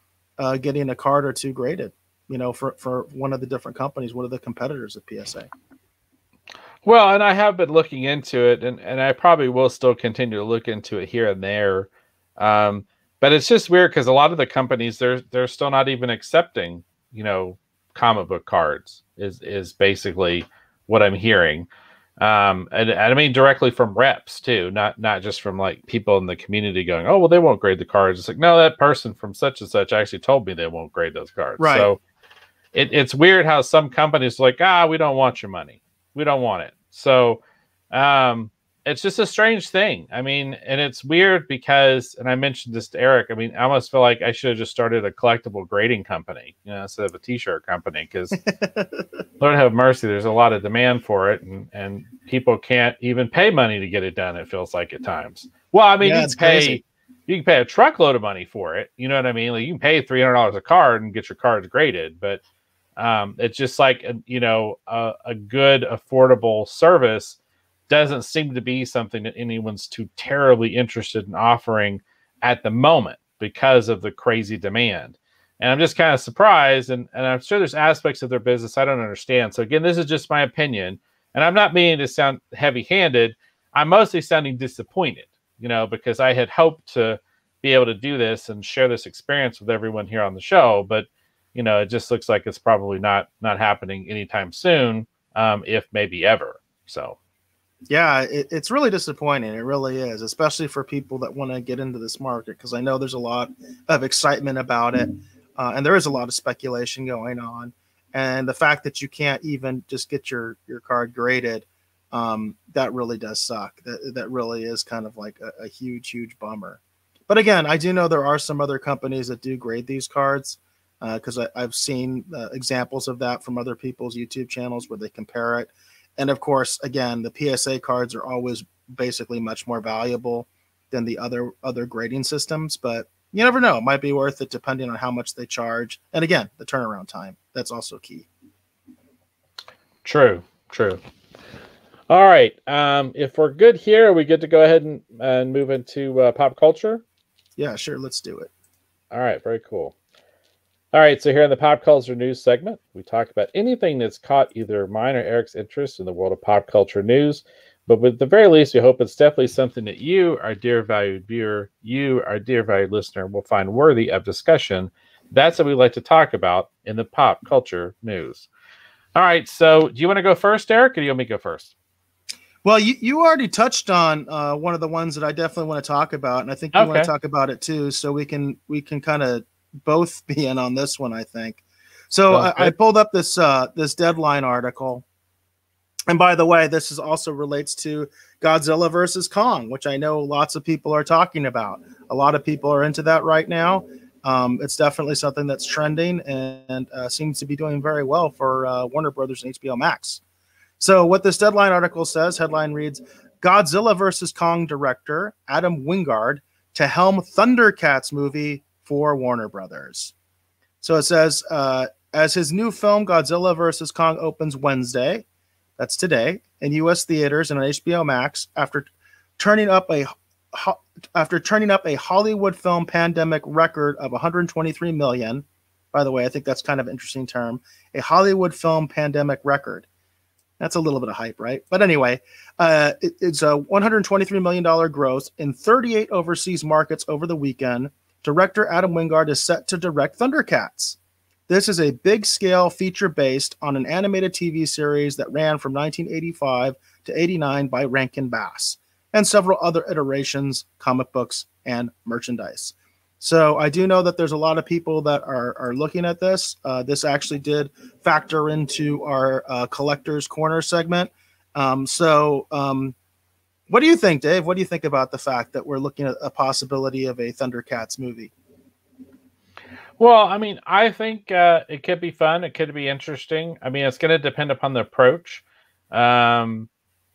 getting a card or two graded, for one of the different companies, one of the competitors of PSA. Well, and I have been looking into it, and I probably will still continue to look into it here and there. But it's just weird because a lot of the companies, they're still not even accepting, comic book cards is basically what I'm hearing. And I mean directly from reps too, not just from like people in the community going, oh, well, they won't grade the cards. It's like, no, that person from such and such actually told me they won't grade those cards. Right. So it's weird how some companies are like, we don't want your money. We don't want it. So it's just a strange thing. I mean, and it's weird because, and I mentioned this to Eric, I mean, I almost feel like I should have just started a collectible grading company, instead of a t-shirt company, because Lord have mercy, there's a lot of demand for it, and people can't even pay money to get it done, it feels like at times. Well, I mean, you you can pay a truckload of money for it. You know what I mean? Like you can pay $300 a card and get your cards graded, but it's just like a good affordable service doesn't seem to be something that anyone's too terribly interested in offering at the moment because of the crazy demand. And I'm just kind of surprised, and I'm sure there's aspects of their business I don't understand. So again, this is just my opinion, and I'm not meaning to sound heavy-handed. I'm mostly sounding disappointed, because I had hoped to be able to do this and share this experience with everyone here on the show, but it just looks like it's probably not happening anytime soon, if maybe ever. So, yeah, it's really disappointing. It really is, especially for people that want to get into this market, because I know there's a lot of excitement about it, and there is a lot of speculation going on. And the fact that you can't even just get your card graded, that really does suck. That really is kind of like a huge bummer. But again, I do know there are some other companies that do grade these cards, because I've seen examples of that from other people's YouTube channels where they compare it. And of course, again, the PSA cards are always basically much more valuable than the other grading systems. But you never know. It might be worth it depending on how much they charge. And again, the turnaround time. That's also key. True. All right. If we're good here, are we good to go ahead and move into pop culture? Yeah, sure. Let's do it. All right. Very cool. All right. So here in the pop culture news segment, we talk about anything that's caught either mine or Eric's interest in the world of pop culture news. But at the very least, we hope it's definitely something that you, our dear valued viewer, you, our dear valued listener, will find worthy of discussion. That's what we like to talk about in the pop culture news. All right. So do you want to go first, Eric, or do you want me to go first? Well, you already touched on one of the ones that I definitely want to talk about, and I think you want to talk about it too, so we can kind of both be in on this one, I think. So I pulled up this Deadline article, and by the way, this also relates to Godzilla versus Kong, which I know lots of people are talking about. A lot of people are into that right now. It's definitely something that's trending and seems to be doing very well for Warner Brothers and HBO Max. So what this Deadline article says, headline reads, Godzilla vs. Kong director Adam Wingard to helm Thundercats movie for Warner Brothers. So it says, as his new film Godzilla vs. Kong opens Wednesday, that's today, in U.S. theaters and on HBO Max, after turning up a Hollywood film pandemic record of $123 million. By the way, I think that's kind of an interesting term. A Hollywood film pandemic record. That's a little bit of hype, right? But anyway, it's a $123 million gross in 38 overseas markets over the weekend. Director Adam Wingard is set to direct Thundercats. This is a big-scale feature based on an animated TV series that ran from 1985 to 89 by Rankin Bass, and several other iterations, comic books, and merchandise. So I do know that there's a lot of people that are looking at this. This actually did factor into our Collector's Corner segment. What do you think, Dave? What do you think about the fact that we're looking at a possibility of a Thundercats movie? Well, I mean, I think it could be fun. It could be interesting. I mean, it's going to depend upon the approach. People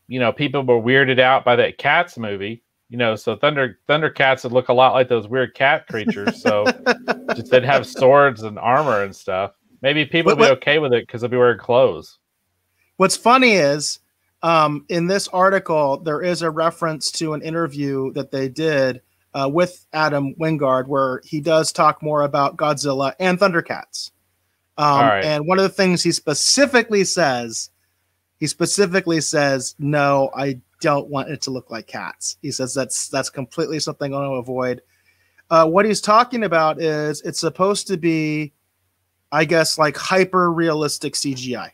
were weirded out by that Cats movie. So Thundercats would look a lot like those weird cat creatures. So just they'd have swords and armor and stuff. Maybe people would be okay with it because they'll be wearing clothes. What's funny is in this article, there is a reference to an interview that they did with Adam Wingard where he does talk more about Godzilla and Thundercats. And one of the things he specifically says, no, I don't want it to look like cats. He says that's completely something I want to avoid. What he's talking about is it's supposed to be, I guess, like hyper realistic CGI.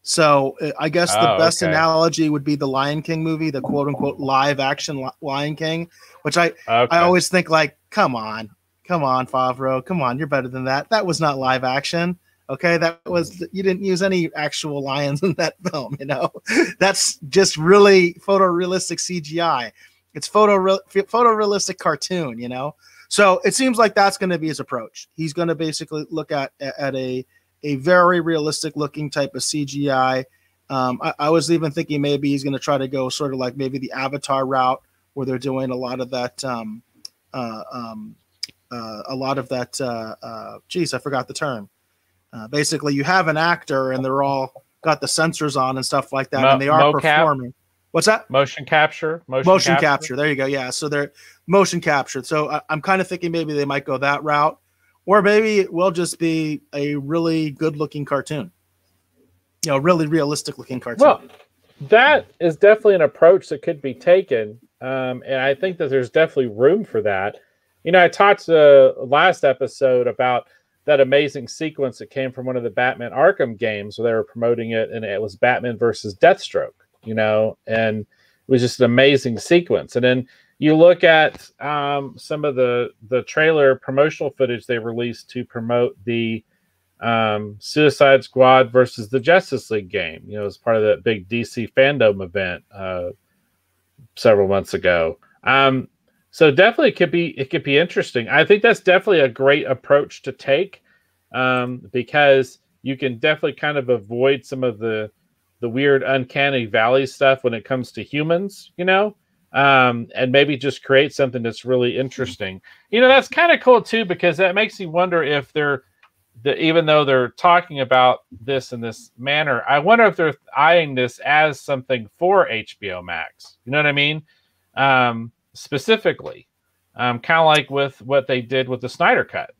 So I guess the best analogy would be the Lion King movie, the quote unquote live action Lion King, which I always think like, come on, Favreau, come on, you're better than that. That was not live action. Okay, you didn't use any actual lions in that film, That's just really photorealistic CGI. It's photorealistic cartoon, So it seems like that's going to be his approach. He's going to basically look at a very realistic looking type of CGI. I was even thinking maybe he's going to try to go sort of like maybe the Avatar route where they're doing a lot of that a lot of that. Geez, I forgot the term. Basically, you have an actor, and they're all got the sensors on and stuff like that, and they are performing. What's that? Motion capture. Motion capture. There you go. Yeah. So they're motion captured. So I'm kind of thinking maybe they might go that route, or maybe it will just be a really good-looking cartoon. Really realistic-looking cartoon. Well, that is definitely an approach that could be taken, and I think that there's definitely room for that. I talked last episode about that amazing sequence that came from one of the Batman Arkham games where they were promoting it, and it was Batman versus Deathstroke, and it was just an amazing sequence. And then you look at some of the trailer promotional footage they released to promote the Suicide Squad versus the Justice League game, as part of that big DC fandom event several months ago. So definitely it could be interesting. I think that's definitely a great approach to take, because you can definitely kind of avoid some of the weird uncanny valley stuff when it comes to humans, and maybe just create something that's really interesting. That's kind of cool too, because that makes me wonder if even though they're talking about this in this manner, I wonder if they're eyeing this as something for HBO Max. You know what I mean? Specifically, kind of like with what they did with the Snyder Cut.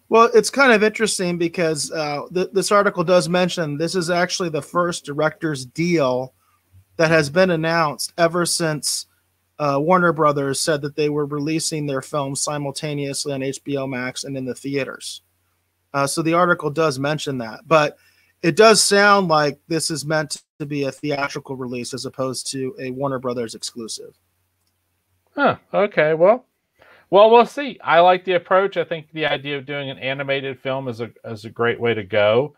Well, it's kind of interesting because this article does mention this is actually the first director's deal that has been announced ever since Warner Brothers said that they were releasing their films simultaneously on HBO Max and in the theaters. So the article does mention that, but it does sound like this is meant to be a theatrical release as opposed to a Warner Brothers exclusive. Huh. Okay. Well, we'll see. I like the approach. I think the idea of doing an animated film is a great way to go.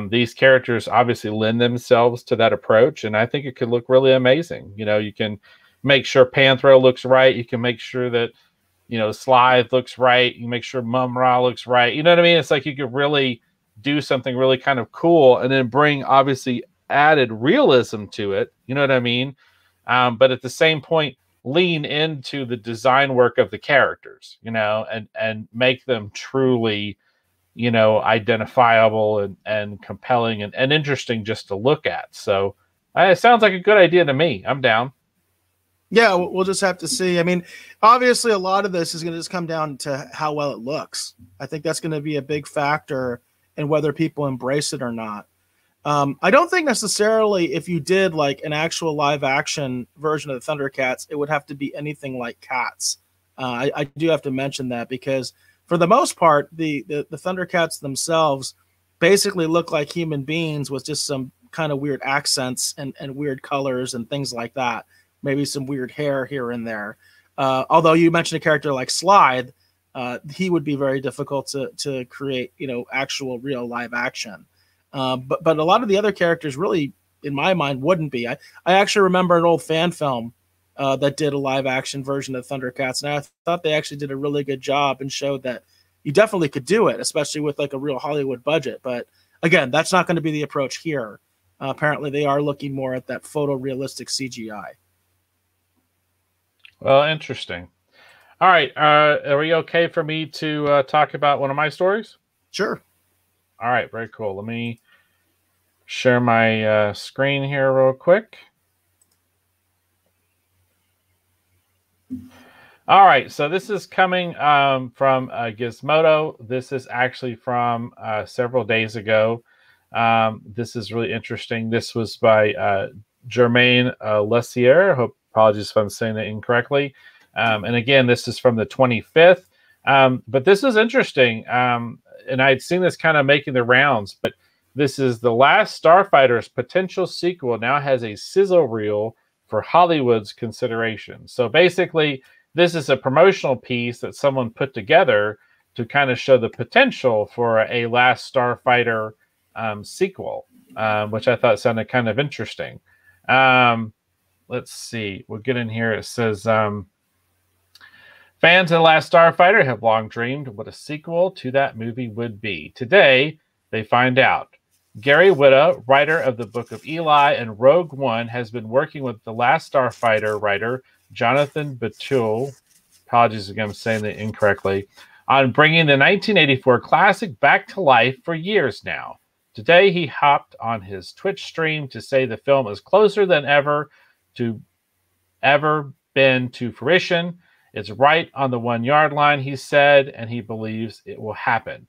These characters obviously lend themselves to that approach, and I think it could look really amazing. You can make sure Panthro looks right. You can make sure that, Slithe looks right. You make sure Mum-Ra looks right. You know what I mean? It's like you could really do something really kind of cool and then bring obviously added realism to it. You know what I mean? But at the same point, lean into the design work of the characters, and make them truly, identifiable and compelling and interesting just to look at. So it sounds like a good idea to me. I'm down. Yeah, we'll just have to see. I mean, obviously, a lot of this is going to just come down to how well it looks. I think that's going to be a big factor in whether people embrace it or not. I don't think necessarily if you did like an actual live action version of the Thundercats, it would have to be anything like Cats. I do have to mention that because for the most part, the Thundercats themselves basically look like human beings with just some kind of weird accents and weird colors and things like that. Maybe some weird hair here and there. Although you mentioned a character like Slithe, he would be very difficult to create, actual real live action. But a lot of the other characters really, in my mind, wouldn't be. I actually remember an old fan film that did a live action version of Thundercats, and I thought they actually did a really good job and showed that you definitely could do it, especially with like a real Hollywood budget. But again, that's not going to be the approach here. Apparently, they are looking more at that photorealistic CGI. Well, interesting. All right. Are we okay for me to talk about one of my stories? Sure. All right. Very cool. Let me share my screen here real quick. All right. So this is coming from Gizmodo. This is actually from several days ago. This is really interesting. This was by Germain Lessier. Apologies if I'm saying that incorrectly. And again, this is from the 25th. But this is interesting. And I'd seen this kind of making the rounds, but this is The Last Starfighter's potential sequel now has a sizzle reel for Hollywood's consideration. So basically, this is a promotional piece that someone put together to kind of show the potential for a Last Starfighter sequel, which I thought sounded kind of interesting. Let's see. We'll get in here. It says, fans of The Last Starfighter have long dreamed what a sequel to that movie would be. Today, they find out. Gary Whitta, writer of the Book of Eli and Rogue One, has been working with The Last Starfighter writer Jonathan Betuel, apologies if I'm saying that incorrectly, on bringing the 1984 classic back to life for years now. Today, he hopped on his Twitch stream to say the film is closer than ever been to fruition. It's right on the 1 yard line, he said, and he believes it will happen.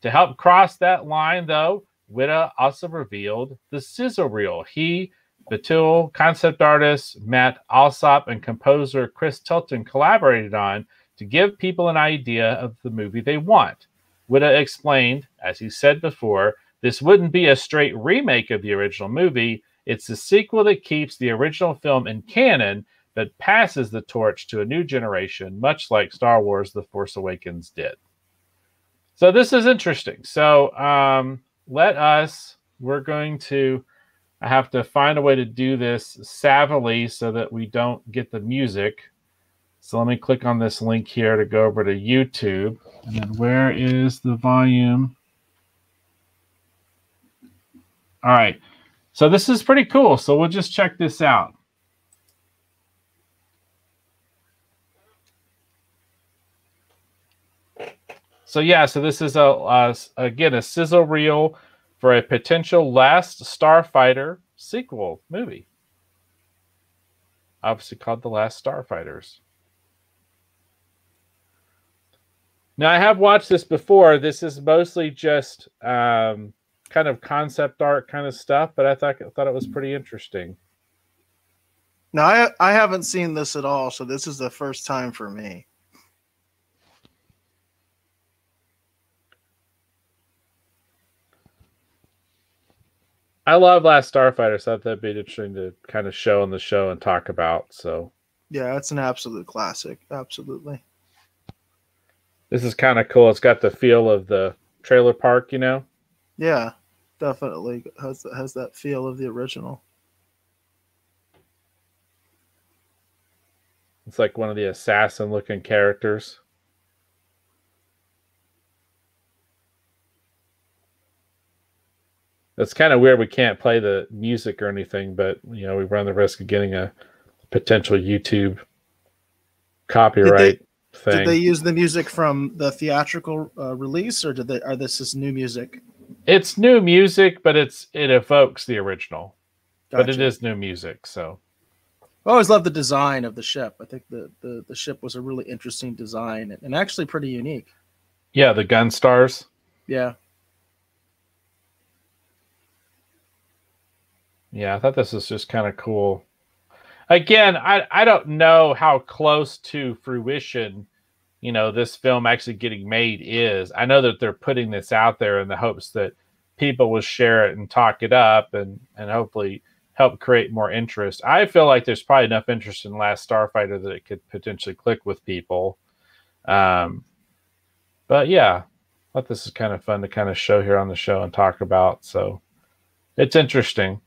To help cross that line, though, Witta also revealed the sizzle reel he, Batul, concept artist Matt Alsop, and composer Chris Tilton collaborated on to give people an idea of the movie they want. Witta explained, as he said before, this wouldn't be a straight remake of the original movie. It's the sequel that keeps the original film in canon, but passes the torch to a new generation, much like Star Wars The Force Awakens did. So this is interesting. So we're going to, I have to find a way to do this savvily so that we don't get the music. So let me click on this link here to go over to YouTube. And then where is the volume? All right. So this is pretty cool. So we'll just check this out. So yeah, so this is again a sizzle reel for a potential Last Starfighter sequel movie. Obviously called The Last Starfighters. Now I have watched this before. This is mostly just kind of concept art kind of stuff, but I thought it was pretty interesting. Now I haven't seen this at all, so this is the first time for me. I love Last Starfighter, so I thought that'd be interesting to kind of show on the show and talk about. So yeah, it's an absolute classic. Absolutely. This is kind of cool. It's got the feel of the trailer park, you know? Yeah, definitely has that feel of the original. It's like one of the assassin-looking characters. It's kind of weird we can't play the music or anything, but you know we run the risk of getting a potential YouTube copyright thing. Did they use the music from the theatrical release, or this is new music? It's new music, but it evokes the original. Gotcha. But it is new music, so. I always loved the design of the ship. I think the ship was a really interesting design and actually pretty unique. Yeah, the gun stars. Yeah. Yeah, I thought this was just kind of cool. Again, I don't know how close to fruition, you know, this film actually getting made is. I know that they're putting this out there in the hopes that people will share it and talk it up and hopefully help create more interest. I feel like there's probably enough interest in Last Starfighter that it could potentially click with people. But yeah, I thought this is kind of fun to kind of show here on the show and talk about. So it's interesting.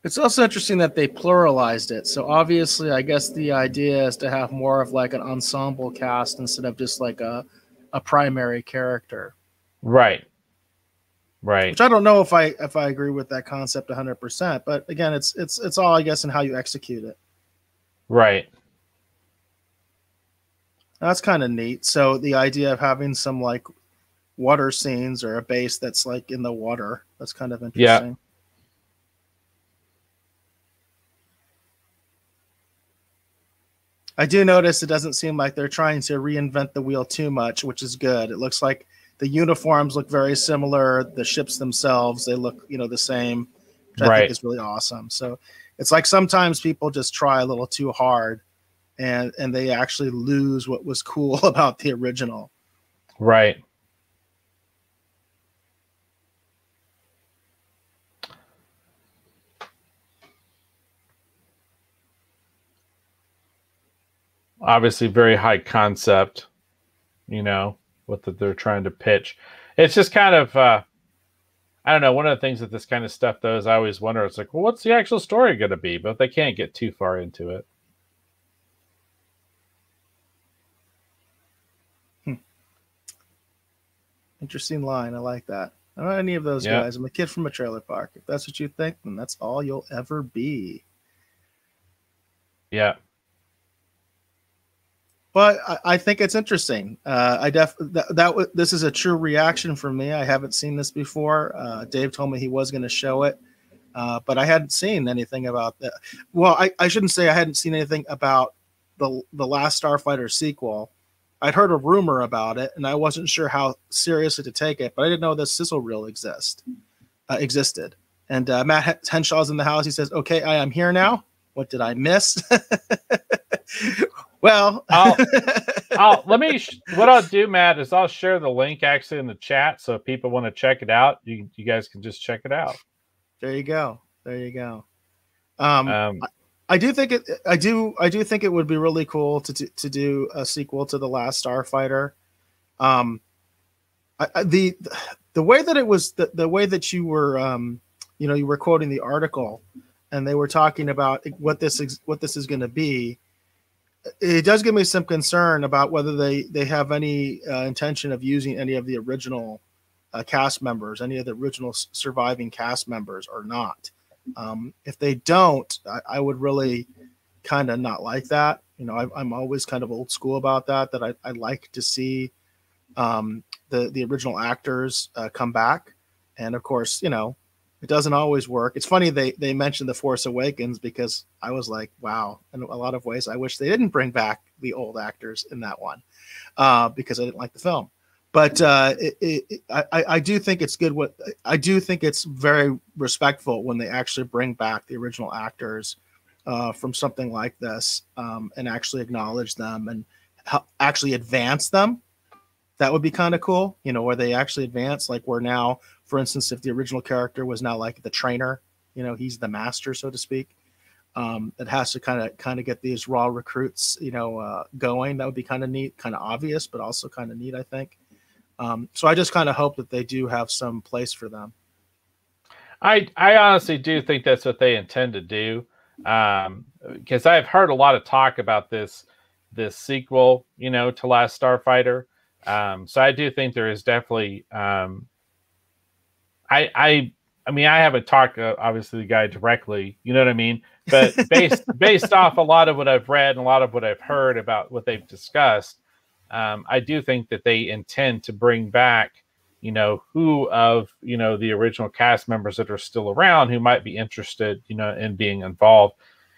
It's also interesting that they pluralized it. So obviously, I guess the idea is to have more of like an ensemble cast instead of just like a primary character. Right. Right. Which I don't know if I agree with that concept 100%, but again, it's all I guess in how you execute it. Right. That's kind of neat. So the idea of having some like water scenes or a base that's like in the water, that's kind of interesting. Yeah. I do notice it doesn't seem like they're trying to reinvent the wheel too much, which is good. It looks like the uniforms look very similar. The ships themselves, they look, you know, the same, which I think is really awesome. So it's like sometimes people just try a little too hard and they actually lose what was cool about the original. Right. Obviously very high concept, you know, what they're trying to pitch. It's just kind of, I don't know, one of the things with this kind of stuff, though, is I always wonder, it's like, well, what's the actual story going to be? But they can't get too far into it. Interesting line. I like that. I don't know any of those guys. I'm a kid from a trailer park. If that's what you think, then that's all you'll ever be. Yeah. But I think it's interesting. This is a true reaction from me. I haven't seen this before. Dave told me he was going to show it, but I hadn't seen anything about that. Well, I shouldn't say I hadn't seen anything about the Last Starfighter sequel. I'd heard a rumor about it, and I wasn't sure how seriously to take it. But I didn't know this sizzle reel existed. And Matt Henshaw's in the house. He says, "Okay, I am here now. What did I miss?" Well, what I'll do, Matt, is I'll share the link actually in the chat, so if people want to check it out, you guys can just check it out. There you go. I do think it would be really cool to do a sequel to The Last Starfighter. The way that it was, the way that you were you were quoting the article, and they were talking about what this is going to be. It does give me some concern about whether they have any intention of using any of the original cast members, any of the original surviving cast members, or not. If they don't, I would really kind of not like that. I'm always kind of old school about that. That I like to see the original actors come back, and of course, it doesn't always work. It's funny they mentioned The Force Awakens, because I was like, wow. In a lot of ways, I wish they didn't bring back the old actors in that one, because I didn't like the film. But I do think it's good. I do think it's very respectful when they actually bring back the original actors from something like this, and actually acknowledge them and actually advance them. That would be kind of cool, where they actually advance. Like, we're now, for instance, if the original character was now like the trainer, he's the master, so to speak. It has to kind of get these raw recruits, going. That would be kind of neat, kind of obvious, but also kind of neat, I think. So I just kind of hope that they do have some place for them. I honestly do think that's what they intend to do, because I've heard a lot of talk about this sequel, to Last Starfighter. So I do think there is definitely. I mean, I haven't talked obviously the guy directly, you know what I mean, but based off a lot of what I've read and a lot of what I've heard about what they've discussed, I do think that they intend to bring back, who of the original cast members that are still around who might be interested, in being involved.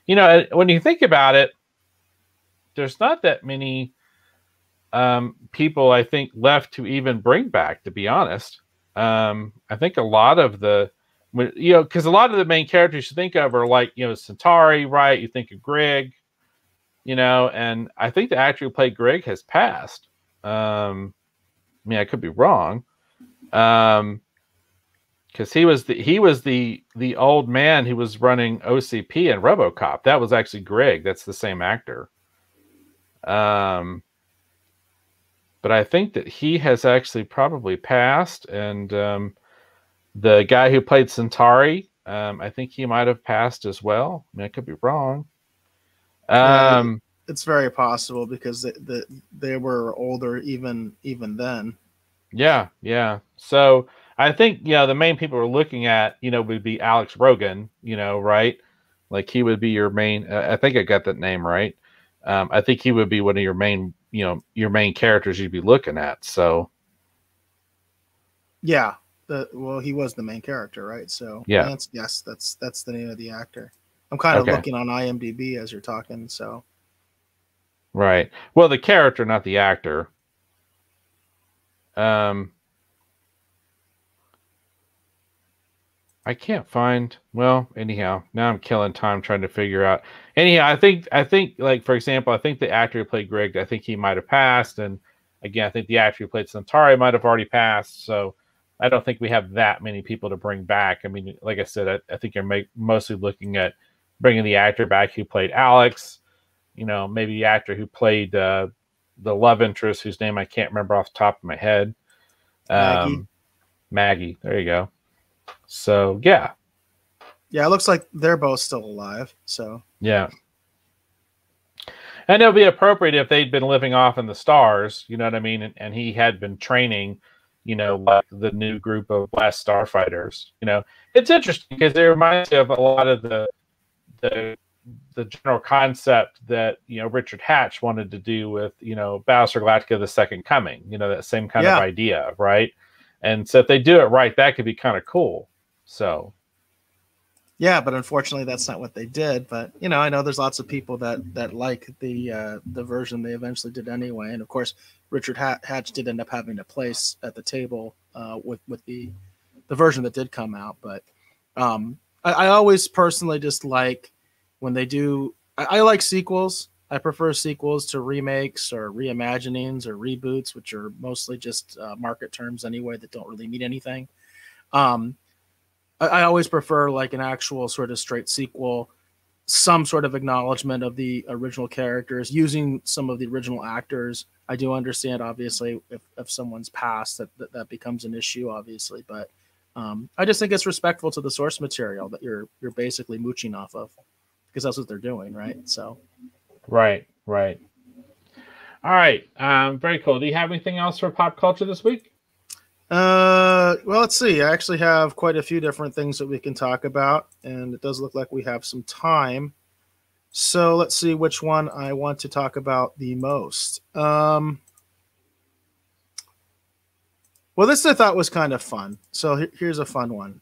When you think about it, there's not that many people, I think, left to even bring back, to be honest. I think a lot of because a lot of the main characters you think of are like, Centauri, right? You think of Greg, and I think the actor who played Greg has passed. I mean, I could be wrong. Because he was the old man who was running OCP and RoboCop. That was actually Greg. That's the same actor. But I think that he has actually probably passed, and the guy who played Centauri, I think he might have passed as well. I mean, I could be wrong. It's very possible, because they were older even then. Yeah. So I think the main people we're looking at would be Alex Rogan, right? Like, he would be your main. I think I got that name right. I think he would be one of your main. Your main characters you'd be looking at. So yeah, he was the main character, right? So yeah, Lance, that's the name of the actor. I'm kind of looking on IMDb as you're talking. So right. Well, the character, not the actor. I can't find. Well, anyhow, now I'm killing time trying to figure out. Anyhow, I think, like, for example, I think the actor who played Greg, I think he might have passed, and again, I think the actor who played Centauri might have already passed. So I don't think we have that many people to bring back. I mean, like I said, I think you're mostly looking at bringing the actor back who played Alex. Maybe the actor who played the love interest, whose name I can't remember off the top of my head. Maggie. There you go. So yeah, it looks like they're both still alive. So yeah, and it would be appropriate if they'd been living off in the stars, you know what I mean, and he had been training, like the new group of Last Starfighters. It's interesting because it reminds me of a lot of the the general concept that, you know, Richard Hatch wanted to do with, you know, Battlestar Galactica: The Second Coming, you know, that same kind of idea, right? And so if they do it right, that could be kind of cool. So yeah, but unfortunately that's not what they did. But you know, I know there's lots of people that like the version they eventually did anyway. And of course, Richard Hatch did end up having a place at the table with the version that did come out. But I always personally just like when they do. I like sequels. I prefer sequels to remakes or reimaginings or reboots, which are mostly just market terms anyway that don't really mean anything. I always prefer like an actual sort of straight sequel, some sort of acknowledgement of the original characters, using some of the original actors. I do understand, obviously, if someone's passed, that becomes an issue, obviously. But I just think it's respectful to the source material that you're basically mooching off of, because that's what they're doing, right? So, right. All right, very cool. Do you have anything else for pop culture this week? Well, let's see. I actually have quite a few different things that we can talk about, and it does look like we have some time. So let's see which one I want to talk about the most. Well, this I thought was kind of fun. So here's a fun one.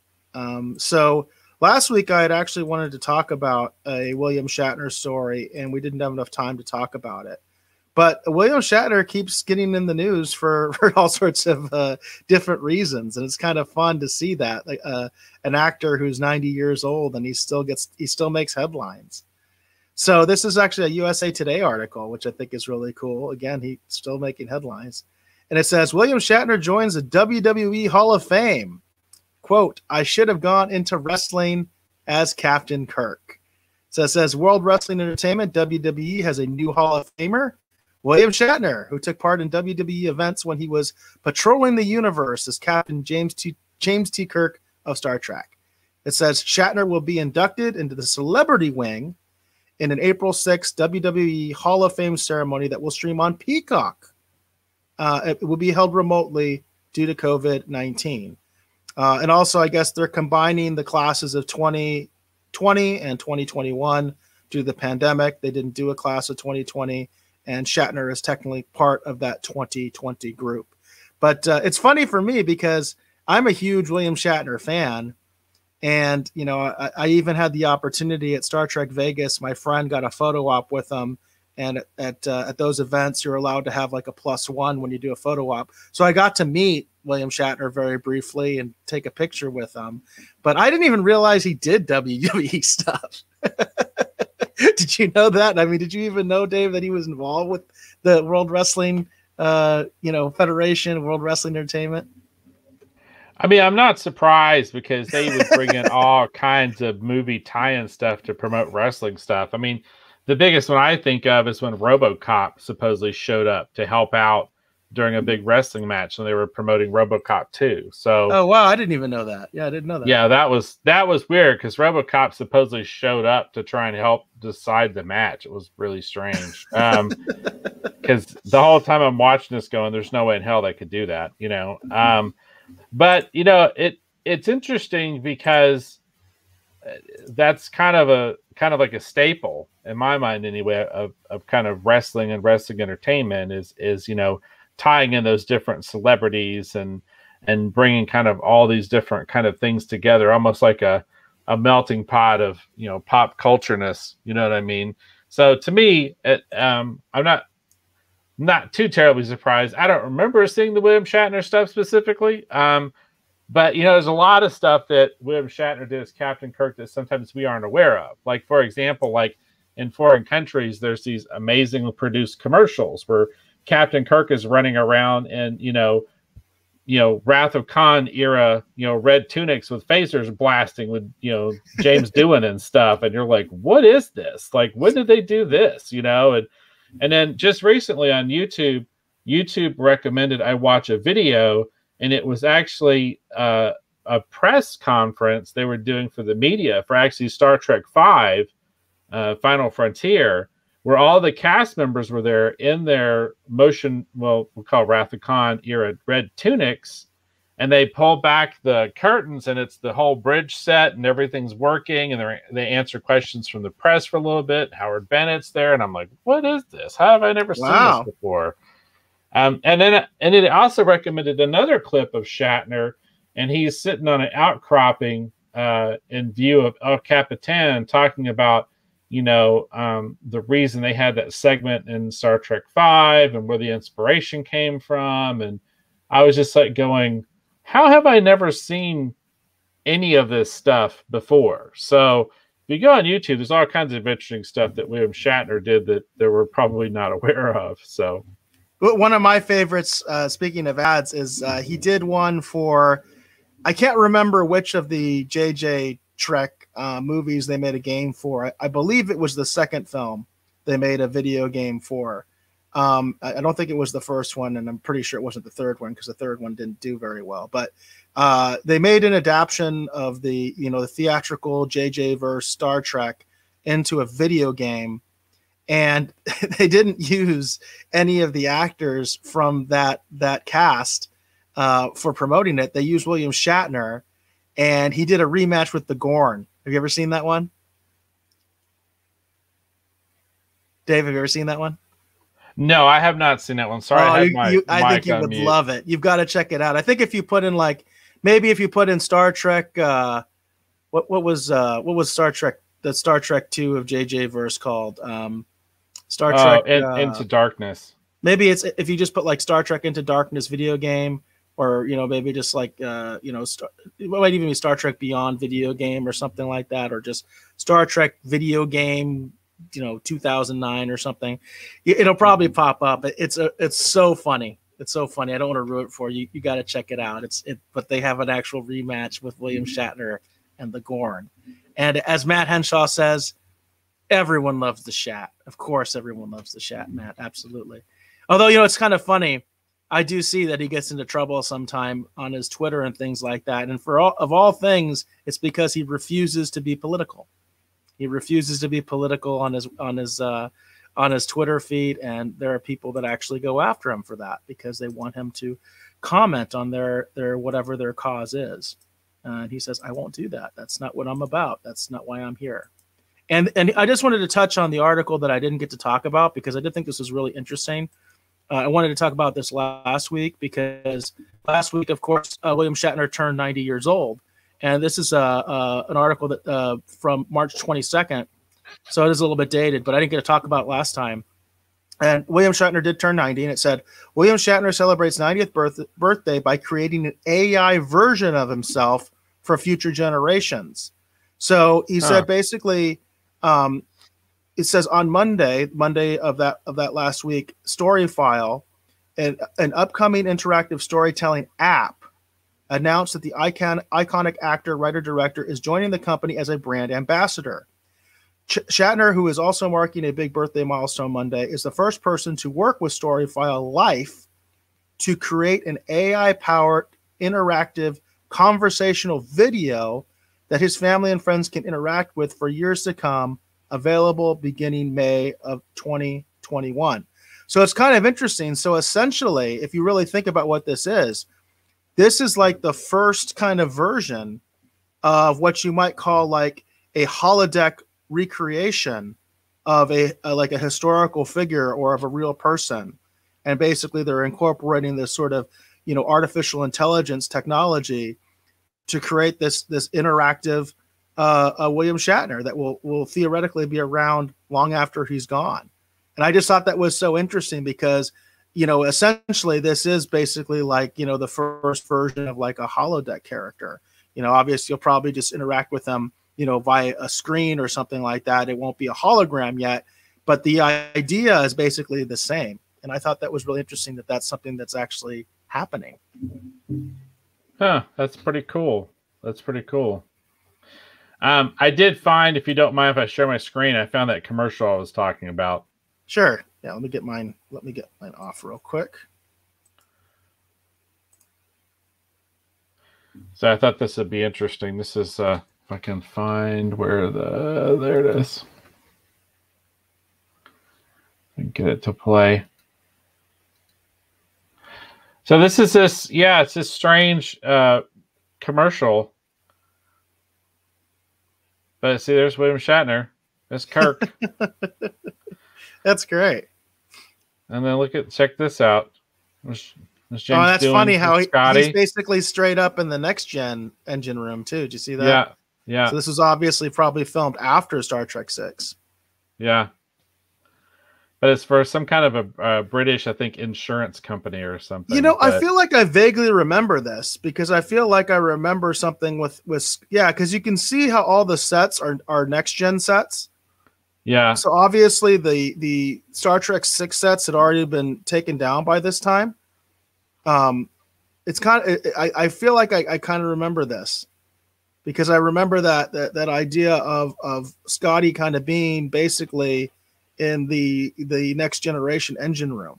So last week I had actually wanted to talk about a William Shatner story, and we didn't have enough time to talk about it. But William Shatner keeps getting in the news for all sorts of different reasons, and it's kind of fun to see that, like an actor who's 90 years old and he still makes headlines. So this is actually a USA Today article, which I think is really cool. Again, he's still making headlines, and it says William Shatner joins the WWE Hall of Fame. Quote: "I should have gone into wrestling as Captain Kirk." So it says World Wrestling Entertainment (WWE) has a new Hall of Famer, William Shatner, who took part in WWE events when he was patrolling the universe as Captain James T. Kirk of Star Trek. It says Shatner will be inducted into the celebrity wing in an April 6th WWE Hall of Fame ceremony that will stream on Peacock. It will be held remotely due to COVID-19. And also, I guess they're combining the classes of 2020 and 2021 due to the pandemic. They didn't do a class of 2020. And Shatner is technically part of that 2020 group. But it's funny for me because I'm a huge William Shatner fan. And, you know, I even had the opportunity at Star Trek Vegas. My friend got a photo op with him. And at those events, you're allowed to have like a +1 when you do a photo op. So I got to meet William Shatner very briefly and take a picture with him. But I didn't even realize he did WWE stuff. Did you know that? I mean, did you even know, Dave, that he was involved with the World Wrestling, Federation, World Wrestling Entertainment? I mean, I'm not surprised because they would bring in all kinds of movie tie-in stuff to promote wrestling stuff. I mean, the biggest one I think of is when RoboCop supposedly showed up to help out during a big wrestling match when they were promoting RoboCop 2. So, oh wow, I didn't even know that. Yeah, I didn't know that. Yeah, that was weird because RoboCop supposedly showed up to try and help decide the match. It was really strange because the whole time I'm watching this, going, "There's no way in hell they could do that," you know. But you know, it's interesting because that's kind of like a staple in my mind anyway of kind of wrestling and wrestling entertainment is you know, tying in those different celebrities and bringing kind of all these different kind of things together, almost like a melting pot of, you know, pop cultureness. You know what I mean? So to me, I'm not too terribly surprised. I don't remember seeing the William Shatner stuff specifically. But, you know, there's a lot of stuff that William Shatner did as Captain Kirk that sometimes we aren't aware of. Like, for example, like in foreign countries, there's these amazingly produced commercials where Captain Kirk is running around in, you know, Wrath of Khan era, you know, red tunics with phasers blasting with, you know, James Doohan and stuff. And you're like, what is this? Like, when did they do this? You know, and then just recently on YouTube recommended I watch a video, and it was actually a press conference they were doing for the media for actually Star Trek V, Final Frontier, where all the cast members were there in their we'll call Wrath of Khan era red tunics, and they pull back the curtains, and it's the whole bridge set, and everything's working, and they answer questions from the press for a little bit. Howard Bennett's there, and I'm like, what is this? How have I never seen this before? And it also recommended another clip of Shatner, and he's sitting on an outcropping in view of El Capitan, talking about, the reason they had that segment in Star Trek V and where the inspiration came from. And I was just like going, how have I never seen any of this stuff before? So if you go on YouTube, there's all kinds of interesting stuff that William Shatner did that they were probably not aware of. So one of my favorites, speaking of ads, is he did one for, I can't remember which of the JJ Trek movies they made a game for. I believe it was the second film they made a video game for. I don't think it was the first one, and I'm pretty sure it wasn't the third one because the third one didn't do very well. But they made an adaptation of the theatrical JJ verse Star Trek into a video game, and they didn't use any of the actors from that cast for promoting it. They used William Shatner, and he did a rematch with the Gorn. Have you ever seen that one? Dave, have you ever seen that one? No, I have not seen that one. Sorry, I think you would love it. You've got to check it out. I think if you put in if you put in Star Trek, what was Star Trek, the Star Trek 2 of JJ verse called? Star Trek Into Darkness. Maybe it's if you just put Star Trek Into Darkness video game, or maybe just it might even be Star Trek Beyond video game or something like that, or just Star Trek video game 2009 or something. It'll probably pop up. It's so funny. It's so funny. I don't want to ruin it for you. You got to check it out. But they have an actual rematch with William Shatner and the Gorn. And as Matt Henshaw says, everyone loves the Shat. Of course, everyone loves the Shat, Matt. Absolutely. Although, it's kind of funny. I do see that he gets into trouble sometime on his Twitter and things like that. And of all things, it's because he refuses to be political. He refuses to be political on his Twitter feed, and there are people that actually go after him for that because they want him to comment on their whatever their cause is. And he says, "I won't do that. That's not what I'm about. That's not why I'm here." And I just wanted to touch on the article that I didn't get to talk about because I did think this was really interesting. I wanted to talk about this last week because last week, of course, William Shatner turned 90 years old. And this is an article that from March 22nd. So it is a little bit dated, but I didn't get to talk about it last time. And William Shatner did turn 90, and it said, William Shatner celebrates 90th birthday by creating an AI version of himself for future generations. So he said basically, it says on Monday of that last week, Storyfile, an upcoming interactive storytelling app, announced that the iconic actor, writer, director is joining the company as a brand ambassador. Shatner, who is also marking a big birthday milestone Monday, is the first person to work with Storyfile Life to create an AI-powered interactive conversational video that his family and friends can interact with for years to come, available beginning May of 2021. So it's kind of interesting. So essentially, if you really think about what this is like the first kind of version of what you might call like a holodeck recreation of a historical figure or of a real person. And basically they're incorporating this sort of, artificial intelligence technology to create this interactive William Shatner that will theoretically be around long after he's gone. And I just thought that was so interesting because essentially this is basically like, the first version of like a holodeck character. Obviously you'll probably just interact with them, via a screen or something like that. It won't be a hologram yet, but the idea is basically the same. And I thought that was really interesting that that's something that's actually happening. Huh. That's pretty cool. I did find, if you don't mind if I share my screen, I found that commercial I was talking about. Sure. Yeah, let me get mine off real quick. So I thought this would be interesting. This is if I can find where there it is. And get it to play. So this is it's this strange commercial. But see, there's William Shatner. There's Kirk. That's great. And then check this out. There's James that's funny how he's basically straight up in the next gen engine room too. Did you see that? Yeah. So this was obviously probably filmed after Star Trek 6. Yeah. But it's for some kind of a British, I think, insurance company or something. You know, I feel like I vaguely remember this because I feel like I remember something with because you can see how all the sets are next gen sets. Yeah. So obviously the Star Trek 6 sets had already been taken down by this time. It's kind of I feel like I kind of remember this because I remember that idea of Scotty kind of being basically in the next generation engine room.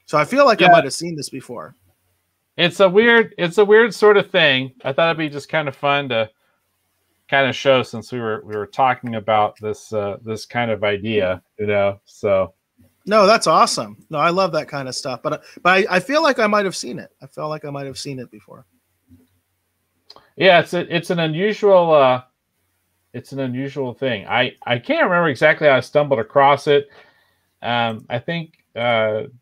So I feel like I might have seen this before. It's a weird sort of thing. I thought it'd be just kind of fun to kind of show since we were talking about this kind of idea, you know. So no, that's awesome. No, I love that kind of stuff. But I feel like I might have seen it. I felt like I might have seen it before. Yeah, it's an unusual thing. I can't remember exactly how I stumbled across it. I think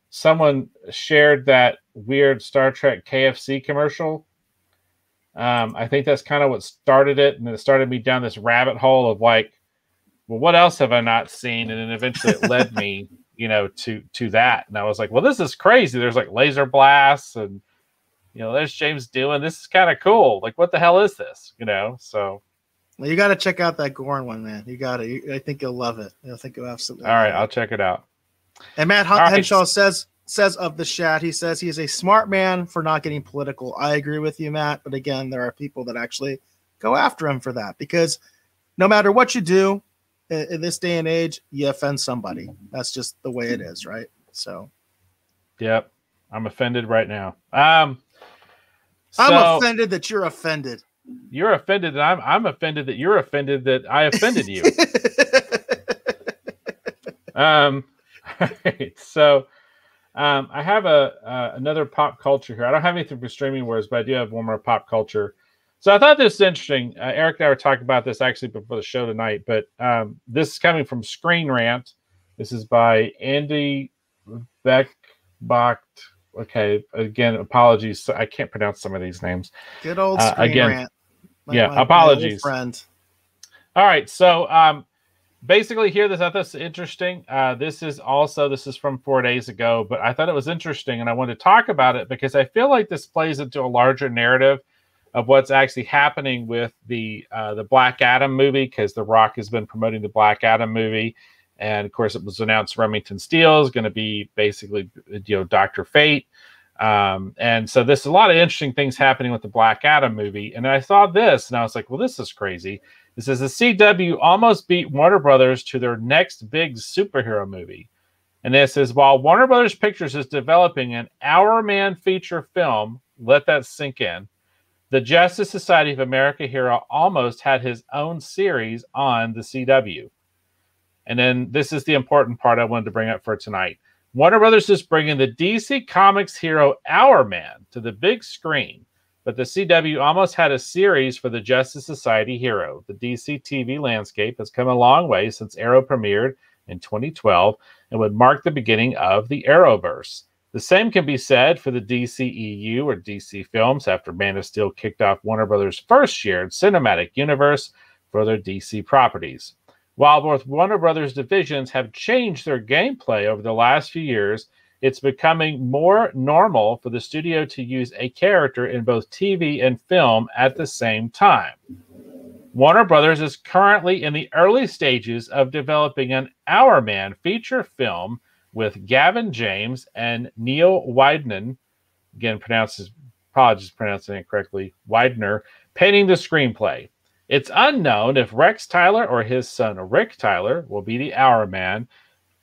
someone shared that weird Star Trek KFC commercial. I think that's kind of what started it, and it started me down this rabbit hole of like, well, what else have I not seen? And then eventually it led me, you know, to that. And I was like, well, this is crazy. There's like laser blasts, and you know, there's James Doohan. This is kind of cool. Like, what the hell is this? You know, so. Well, you got to check out that Gorn one, man. You got to. I think you'll love it. I think you'll absolutely. All right, I'll check it out. And Matt Henshaw says of the Shat, he says he is a smart man for not getting political. I agree with you, Matt. But again, there are people that actually go after him for that because no matter what you do in this day and age, you offend somebody. That's just the way it is, right? So. Yep, I'm offended right now. I'm offended that you're offended. You're offended that I'm offended that you're offended that I offended you. Right, so I have another pop culture here. I don't have anything for streaming wars, but I do have one more pop culture. So I thought this was interesting. Eric and I were talking about this actually before the show tonight, but this is coming from Screen Rant. This is by Andy Beckbach. Okay, again, apologies. I can't pronounce some of these names. Good old Screen Rant. Apologies. My friend. All right, so basically here, I thought this interesting. This is from 4 days ago, but I thought it was interesting, and I wanted to talk about it because I feel like this plays into a larger narrative of what's actually happening with the Black Adam movie, because The Rock has been promoting the Black Adam movie. And of course, it was announced Remington Steele is going to be basically, you know, Dr. Fate. And so there's a lot of interesting things happening with the Black Adam movie. And I saw this and I was like, well, this is crazy. It says the CW almost beat Warner Brothers to their next big superhero movie. And it says, while Warner Brothers Pictures is developing an Our Man feature film, let that sink in. The Justice Society of America hero almost had his own series on the CW. And then this is the important part I wanted to bring up for tonight. Warner Brothers is bringing the DC Comics hero Our Man to the big screen, but the CW almost had a series for the Justice Society hero. The DC TV landscape has come a long way since Arrow premiered in 2012 and would mark the beginning of the Arrowverse. The same can be said for the DCEU or DC Films after Man of Steel kicked off Warner Brothers' first shared cinematic universe for their DC properties. While both Warner Brothers divisions have changed their gameplay over the last few years, it's becoming more normal for the studio to use a character in both TV and film at the same time. Warner Brothers is currently in the early stages of developing an Our Man feature film with Gavin James and Neil Widener, again, apologies pronouncing it correctly, Widener, painting the screenplay. It's unknown if Rex Tyler or his son Rick Tyler will be the Our Man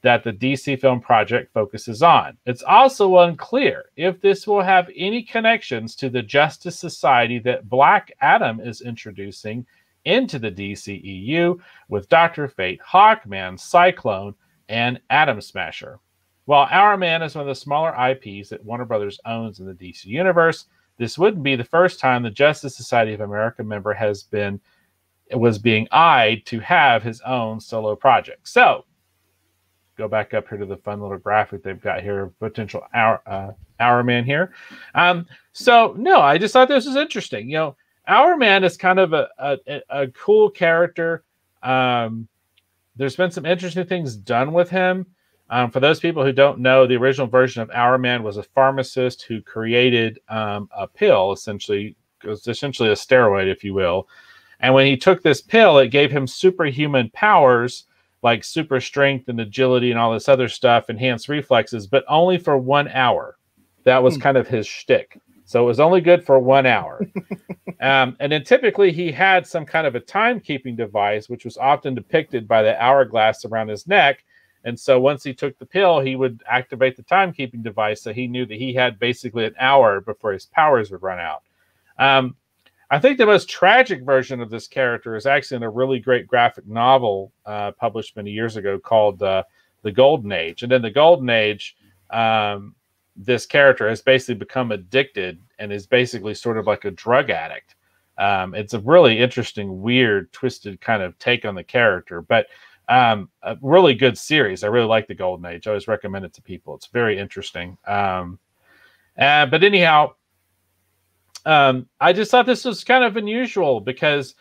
that the DC film project focuses on. It's also unclear if this will have any connections to the Justice Society that Black Adam is introducing into the DCEU with Dr. Fate, Hawkman, Cyclone, and Atom Smasher. While Our Man is one of the smaller IPs that Warner Brothers owns in the DC universe, this wouldn't be the first time the Justice Society of America member was being eyed to have his own solo project. So, go back up here to the fun little graphic they've got here, potential Our Man here. So no, I just thought this was interesting. You know, Our Man is kind of a cool character. There's been some interesting things done with him. For those people who don't know, the original version of Our Man was a pharmacist who created a pill, essentially. It was essentially a steroid, if you will. And when he took this pill, it gave him superhuman powers, like super strength and agility and all this other stuff, enhanced reflexes, but only for 1 hour. That was kind of his shtick. So it was only good for 1 hour. And then typically he had some kind of a timekeeping device, which was often depicted by the hourglass around his neck. And so once he took the pill, he would activate the timekeeping device. So he knew that he had basically an hour before his powers would run out. I think the most tragic version of this character is actually in a really great graphic novel published many years ago called The Golden Age. And in The Golden Age, this character has basically become addicted and is basically sort of like a drug addict. It's a really interesting, weird, twisted kind of take on the character, but a really good series. I really like The Golden Age. I always recommend it to people. It's very interesting. But anyhow, I just thought this was kind of unusual because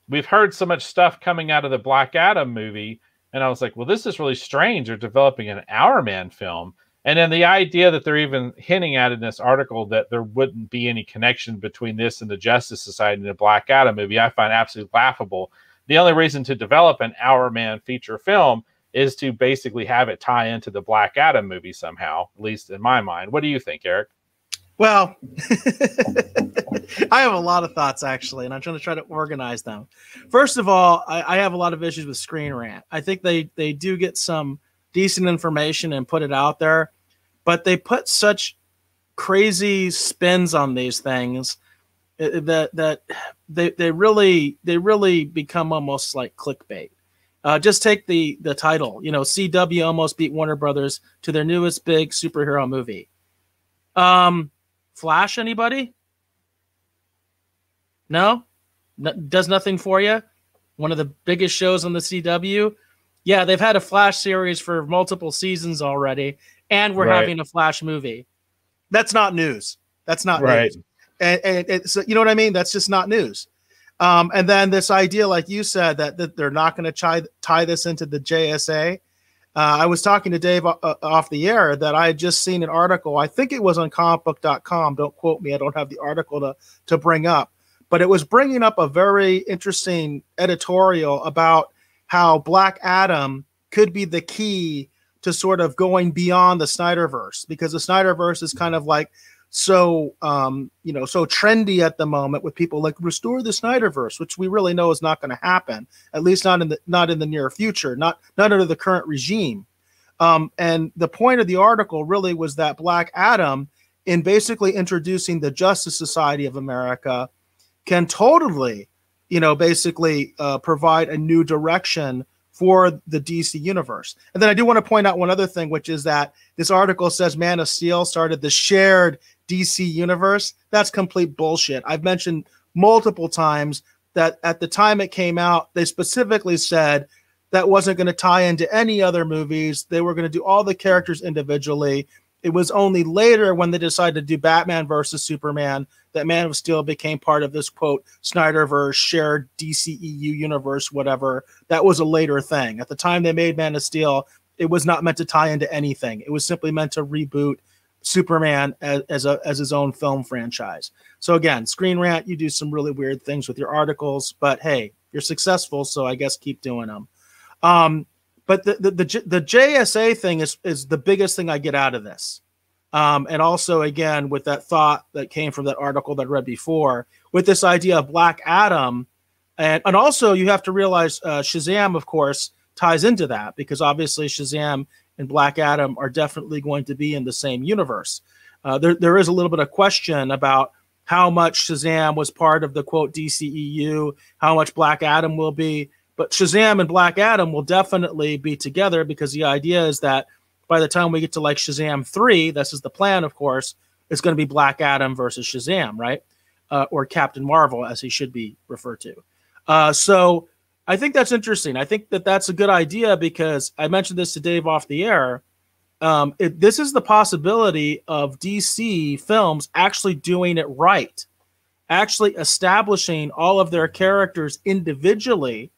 we've heard so much stuff coming out of the Black Adam movie. And I was like, well, this is really strange. They're developing an Our Man film. And then the idea that they're even hinting at in this article that there wouldn't be any connection between this and the Justice Society and the Black Adam movie, I find absolutely laughable. The only reason to develop an Our Man feature film is to basically have it tie into the Black Adam movie somehow, at least in my mind. What do you think, Eric? Well, I have a lot of thoughts, actually, and I'm trying to organize them. First of all, I have a lot of issues with Screen Rant. I think they do get some decent information and put it out there, but they put such crazy spins on these things that they really become almost like clickbait. Just take the title. You know, CW almost beat Warner Brothers to their newest big superhero movie. Flash, anybody? No? Does nothing for you? One of the biggest shows on the CW? Yeah, they've had a Flash series for multiple seasons already, and we're having a Flash movie. That's not news. That's not news. And so, you know what I mean? That's just not news. And then this idea, like you said, that they're not going to tie this into the JSA. I was talking to Dave off the air that I had just seen an article. I think it was on comicbook.com. Don't quote me. I don't have the article to bring up. But it was bringing up a very interesting editorial about how Black Adam could be the key to sort of going beyond the Snyderverse, because the Snyderverse is kind of like so trendy at the moment with people like restore the Snyderverse, which we really know is not going to happen, at least not in the near future, not under the current regime. And the point of the article really was that Black Adam, in basically introducing the Justice Society of America, can totally, provide a new direction for the DC universe. And then I do want to point out one other thing, which is that this article says Man of Steel started the shared DC universe. That's complete bullshit. I've mentioned multiple times that at the time it came out, they specifically said that wasn't going to tie into any other movies. They were going to do all the characters individually. It was only later when they decided to do Batman versus Superman that Man of Steel became part of this, quote, Snyderverse, shared DCEU universe, whatever. That was a later thing. At the time they made Man of Steel, it was not meant to tie into anything. It was simply meant to reboot Superman as his own film franchise. So again, Screen Rant, you do some really weird things with your articles, but hey, you're successful, so I guess keep doing them. But the JSA thing is the biggest thing I get out of this. And also, again, with that thought that came from that article that I read before, with this idea of Black Adam, and also you have to realize Shazam, of course, ties into that, because obviously Shazam and Black Adam are definitely going to be in the same universe. There is a little bit of question about how much Shazam was part of the, quote, DCEU, how much Black Adam will be. But Shazam and Black Adam will definitely be together, because the idea is that by the time we get to like Shazam 3, this is the plan, of course, it's going to be Black Adam versus Shazam, right? Or Captain Marvel, as he should be referred to. So I think that's interesting. I think that that's a good idea because I mentioned this to Dave off the air. This is the possibility of DC films actually doing it right, actually establishing all of their characters individually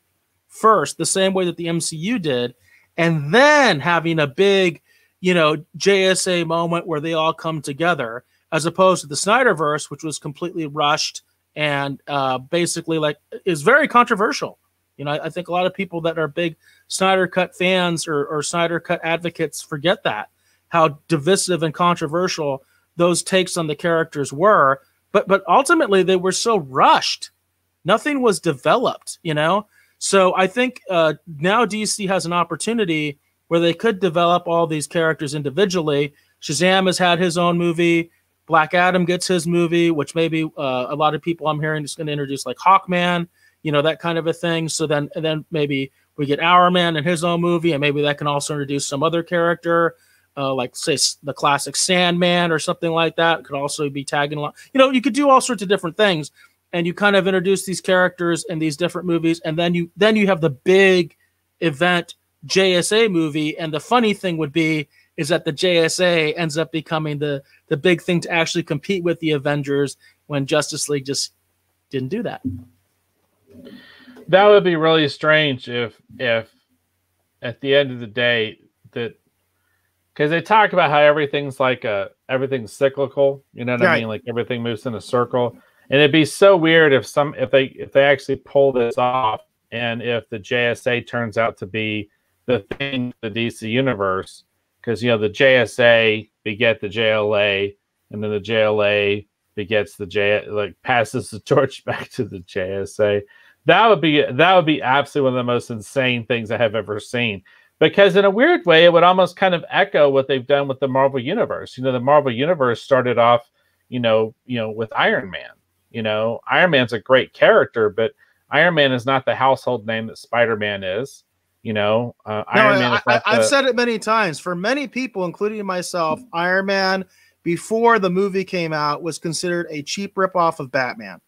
first, the same way that the MCU did, and then having a big, JSA moment where they all come together, as opposed to the Snyderverse, which was completely rushed and basically is very controversial. I think a lot of people that are big Snyder Cut fans or Snyder Cut advocates forget that, how divisive and controversial those takes on the characters were. But ultimately, they were so rushed. Nothing was developed, So I think now DC has an opportunity where they could develop all these characters individually. Shazam has had his own movie. Black Adam gets his movie, which maybe a lot of people I'm hearing is going to introduce like Hawkman, that kind of a thing. So then maybe we get Hourman in his own movie, and maybe that can also introduce some other character, like say the classic Sandman or something like that. Could also be tagging along. You could do all sorts of different things, and you kind of introduce these characters in these different movies, and then you have the big event JSA movie. And the funny thing would be is that the JSA ends up becoming the big thing to actually compete with the Avengers when Justice League just didn't do that. That would be really strange if at the end of the day that, because they talk about how everything's everything's cyclical, you know what I mean? Like everything moves in a circle. And it'd be so weird if they actually pull this off, and if the JSA turns out to be the thing, the DC universe, because the JSA beget the JLA, and then the JLA begets the passes the torch back to the JSA. That would be absolutely one of the most insane things I have ever seen. Because in a weird way, it would almost kind of echo what they've done with the Marvel Universe. The Marvel Universe started off, with Iron Man. Iron Man's a great character, but Iron Man is not the household name that Spider-Man is. Iron Man is not I've said it many times. For many people, including myself, Iron Man, before the movie came out, was considered a cheap ripoff of Batman.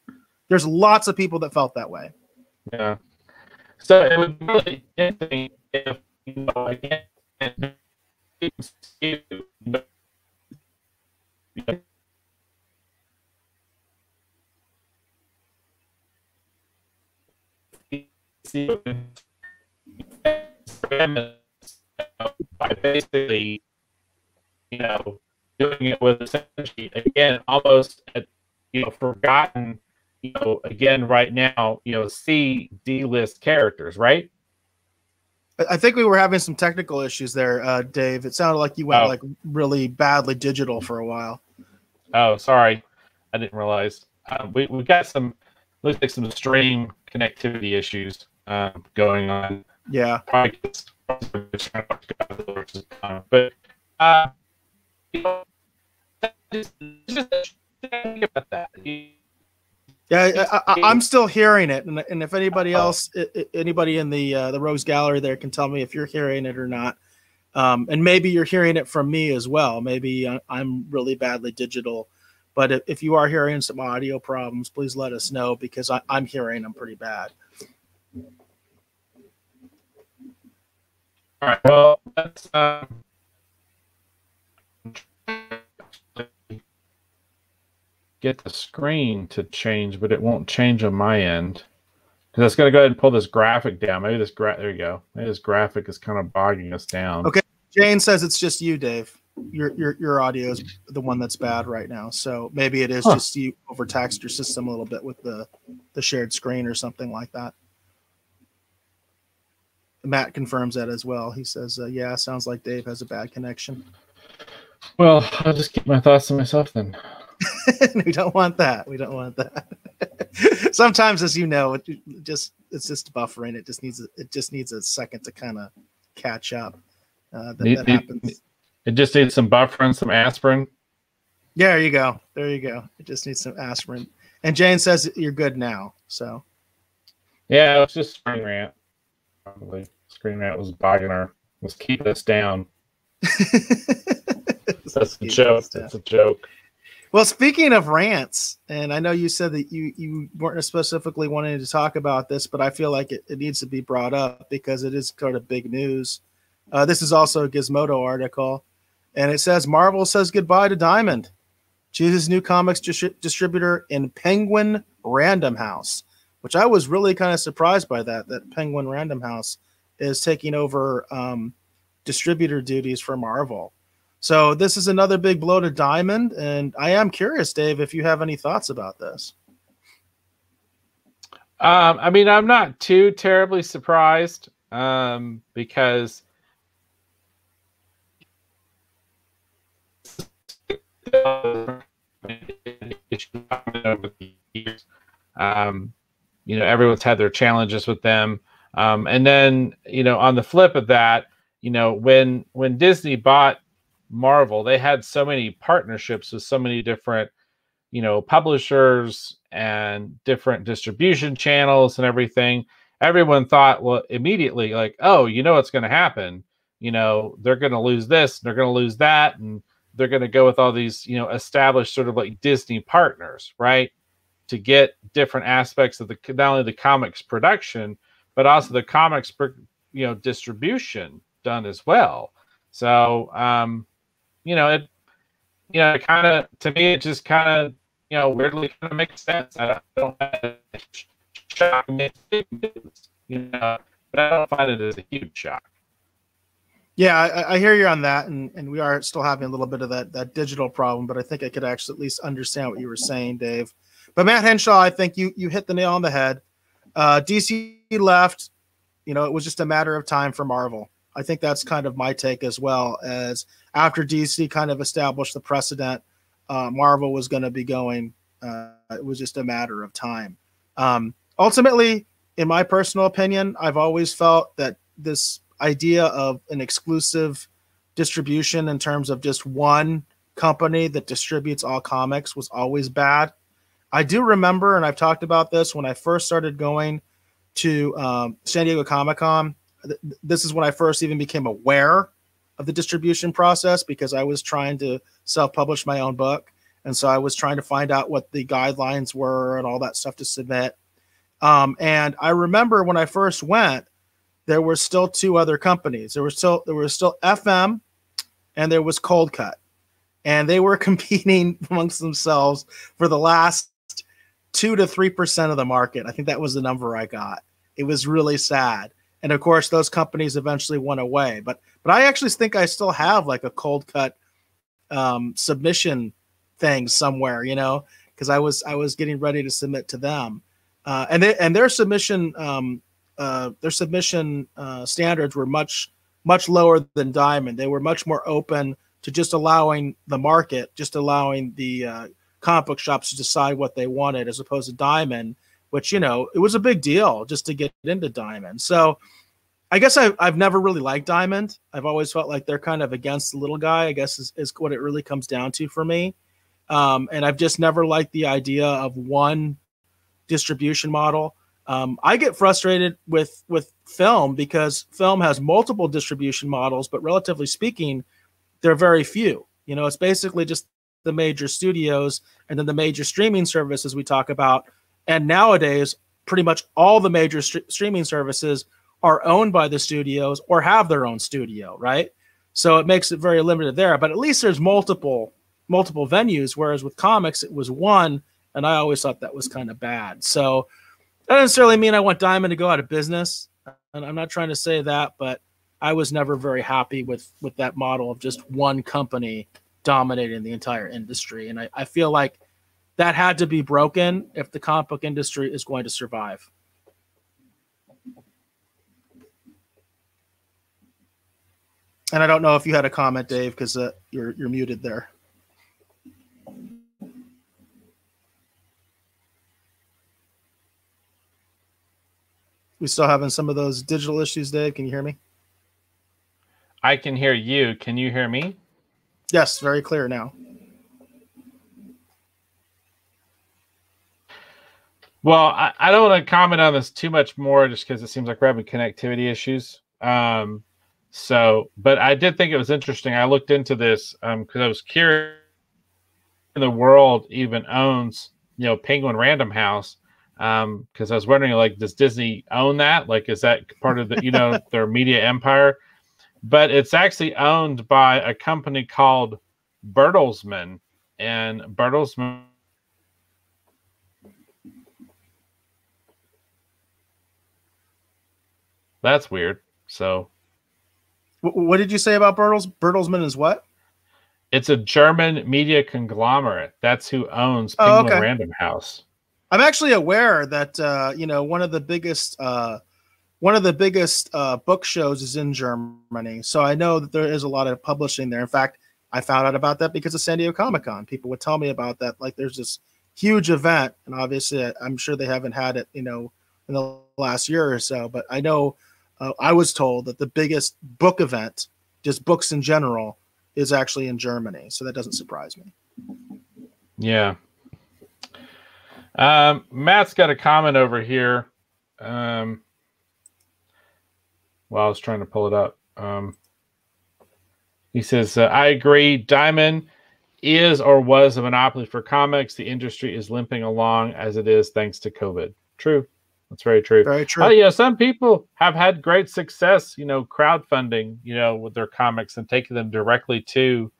There's lots of people that felt that way. Yeah. So it would be really interesting if, again, by basically, doing it with essentially, again, almost forgotten, again, right now, D-list characters, right? I think we were having some technical issues there, Dave. It sounded like you went really badly digital for a while. Oh, sorry. I didn't realize. We got looks like some stream connectivity issues going on. Yeah. Probably but just think about that. Yeah, I'm still hearing it, and if anybody else, anybody in the Rose Gallery there can tell me if you're hearing it or not, and maybe you're hearing it from me as well. Maybe I'm really badly digital, but if you are hearing some audio problems, please let us know because I'm hearing them pretty bad. All right. Well, let's get the screen to change, but it won't change on my end because it's going to go ahead and pull this graphic down. Maybe there you go. Maybe this graphic is kind of bogging us down. Okay. Jane says it's just you, Dave. Your audio is the one that's bad right now. So maybe it is just you overtaxed your system a little bit with the shared screen or something like that. Matt confirms that as well. He says, yeah, sounds like Dave has a bad connection. Well, I'll just keep my thoughts to myself then. We don't want that. We don't want that. Sometimes, as you know, it's just buffering. It just needs a second to kind of catch up. That happens. It just needs some buffer and some aspirin. Yeah, there you go. There you go. It just needs some aspirin. And Jane says you're good now. So yeah, it's just screen rant. Probably screen rant was bogging was keeping us down. That's a joke. That's a joke. Well, speaking of rants, and I know you said that you weren't specifically wanting to talk about this, but I feel like it needs to be brought up because it is kind of big news. This is also a Gizmodo article, and it says Marvel says goodbye to Diamond, chooses new comics distributor in Penguin Random House, which I was really kind of surprised by that Penguin Random House is taking over distributor duties for Marvel. So this is another big blow to Diamond, and I am curious, Dave, if you have any thoughts about this. I mean, I'm not too terribly surprised because you know, everyone's had their challenges with them. And then, you know, on the flip of that, you know, when Disney bought Marvel, they had so many partnerships with so many different, you know, publishers and different distribution channels and everything. Everyone thought, well, immediately, like, oh, you know what's going to happen. You know, they're going to lose this, and they're going to lose that, and they're going to go with all these, you know, established sort of like Disney partners, right? To get different aspects of the, not only the comics production, but also the comics, you know, distribution done as well. So, you know, it kind of, to me, it just kind of, you know, weirdly kind of makes sense. I don't find it shocking, you know, but I don't find it as a huge shock. Yeah, I hear you on that, and we are still having a little bit of that digital problem, but I think I could actually at least understand what you were saying, Dave. But Matt Henshaw, I think you hit the nail on the head. DC left, you know, it was just a matter of time for Marvel. I think that's kind of my take as well, as after DC kind of established the precedent, Marvel was going to be going. It was just a matter of time. Ultimately, in my personal opinion, I've always felt that this idea of an exclusive distribution in terms of just one company that distributes all comics was always bad. I do remember, and I've talked about this, when I first started going to San Diego Comic-Con. This is when I first even became aware of the distribution process, because I was trying to self-publish my own book. And so I was trying to find out what the guidelines were and all that stuff to submit. And I remember when I first went, there were still two other companies. There was still FM, and there was Cold Cut. And they were competing amongst themselves for the last 2 to 3% of the market. I think that was the number I got. It was really sad. And of course, those companies eventually went away. But I actually think I still have like a Cold Cut submission thing somewhere, you know, because I was getting ready to submit to them, and their submission standards were much lower than Diamond. They were much more open to just allowing the market, just allowing the comic book shops to decide what they wanted, as opposed to Diamond, which, you know, it was a big deal just to get into Diamond. So I guess I've never really liked Diamond. I've always felt like they're kind of against the little guy, I guess is what it really comes down to for me. And I've just never liked the idea of one distribution model. I get frustrated with film because film has multiple distribution models, but relatively speaking, they're very few. You know, it's basically just the major studios and then the major streaming services we talk about. And nowadays, pretty much all the major streaming services are owned by the studios or have their own studio, right? So it makes it very limited there. But at least there's multiple venues, whereas with comics, it was one, and I always thought that was kind of bad. So that doesn't necessarily mean I want Diamond to go out of business, and I'm not trying to say that, but I was never very happy with that model of just one company dominating the entire industry. And I feel like that had to be broken if the comic book industry is going to survive. And I don't know if you had a comment, Dave, because you're muted there. We still having some of those digital issues, Dave. Can you hear me? I can hear you. Can you hear me? Yes, very clear now. Well, I don't want to comment on this too much more just because it seems like we're having connectivity issues. So, but I did think it was interesting. I looked into this because I was curious if the world even owns, Penguin Random House. Because I was wondering, like, does Disney own that? Like, is that part of the, their media empire? But it's actually owned by a company called Bertelsmann, and Bertelsmann. That's weird. So, what did you say about Bertelsmann is what? It's a German media conglomerate. That's who owns Penguin Random House. I'm actually aware that one of the biggest book shows is in Germany. So I know that there is a lot of publishing there. In fact, I found out about that because of San Diego Comic-Con. People would tell me about that. Like, there's this huge event, and obviously I'm sure they haven't had it, in the last year or so. But I know I was told that the biggest book event, just books in general, is actually in Germany. So that doesn't surprise me. Yeah. Matt's got a comment over here. Well, I was trying to pull it up. He says, I agree. Diamond is or was a monopoly for comics. The industry is limping along as it is thanks to COVID. True. That's very true. Very true. Yeah, some people have had great success, crowdfunding, with their comics and taking them directly to,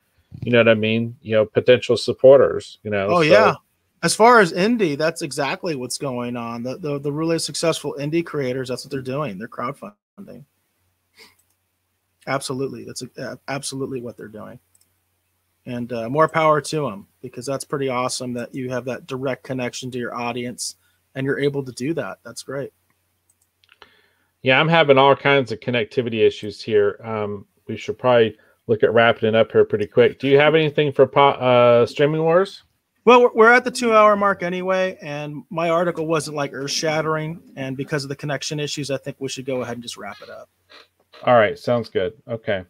potential supporters, Oh, so. Yeah. As far as indie, that's exactly what's going on. The really successful indie creators, that's what they're doing. They're crowdfunding. Absolutely. That's absolutely what they're doing. And more power to them, because that's pretty awesome that you have that direct connection to your audience and you're able to do that. That's great. Yeah, I'm having all kinds of connectivity issues here. We should probably look at wrapping it up here pretty quick. Do you have anything for Streaming Wars? Well, we're at the 2-hour mark anyway, and my article wasn't like earth-shattering, and because of the connection issues, I think we should go ahead and just wrap it up. All right, sounds good. Okay.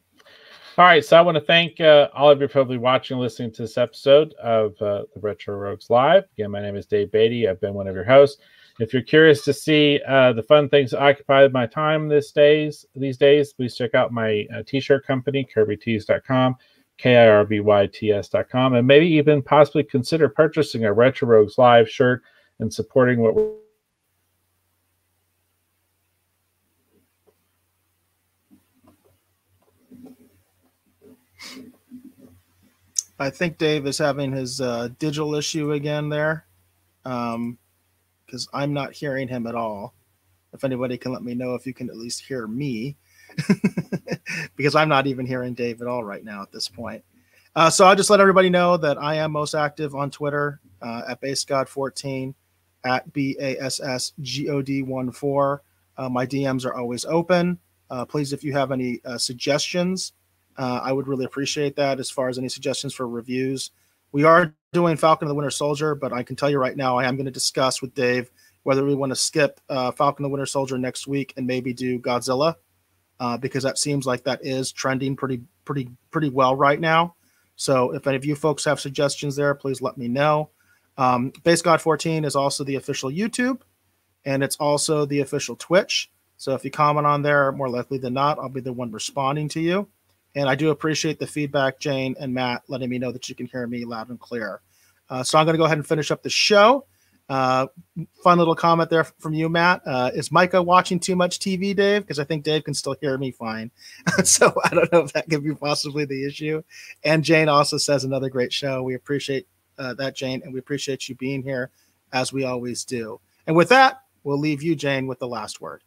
All right, so I want to thank all of you for probably watching and listening to this episode of the Retro Rogues Live. Again, my name is Dave Beatty. I've been one of your hosts. If you're curious to see the fun things that occupy my time these days, please check out my t-shirt company, KirbyTees.com, KIRBYTS.com, and maybe even possibly consider purchasing a Retro Rogues Live shirt and supporting what we're. I think Dave is having his digital issue again there, because I'm not hearing him at all. If anybody can let me know if you can at least hear me, because I'm not even hearing Dave at all right now at this point. So I'll just let everybody know that I am most active on Twitter at BassGod14, at BASSGOD14. My DMs are always open. Please, if you have any suggestions, I would really appreciate that, as far as any suggestions for reviews. We are doing Falcon and the Winter Soldier, but I can tell you right now, I am going to discuss with Dave whether we want to skip Falcon and the Winter Soldier next week and maybe do Godzilla, because that seems like that is trending pretty well right now. So if any of you folks have suggestions there, please let me know. BassGod14 is also the official YouTube, and it's also the official Twitch. So if you comment on there, more likely than not, I'll be the one responding to you. And I do appreciate the feedback, Jane and Matt, letting me know that you can hear me loud and clear. So I'm going to go ahead and finish up the show. Fun little comment there from you, Matt. Is Micah watching too much TV, Dave? Because I think Dave can still hear me fine. So I don't know if that could be possibly the issue. And Jane also says another great show. We appreciate that, Jane, and we appreciate you being here, as we always do. And with that, we'll leave you, Jane, with the last word.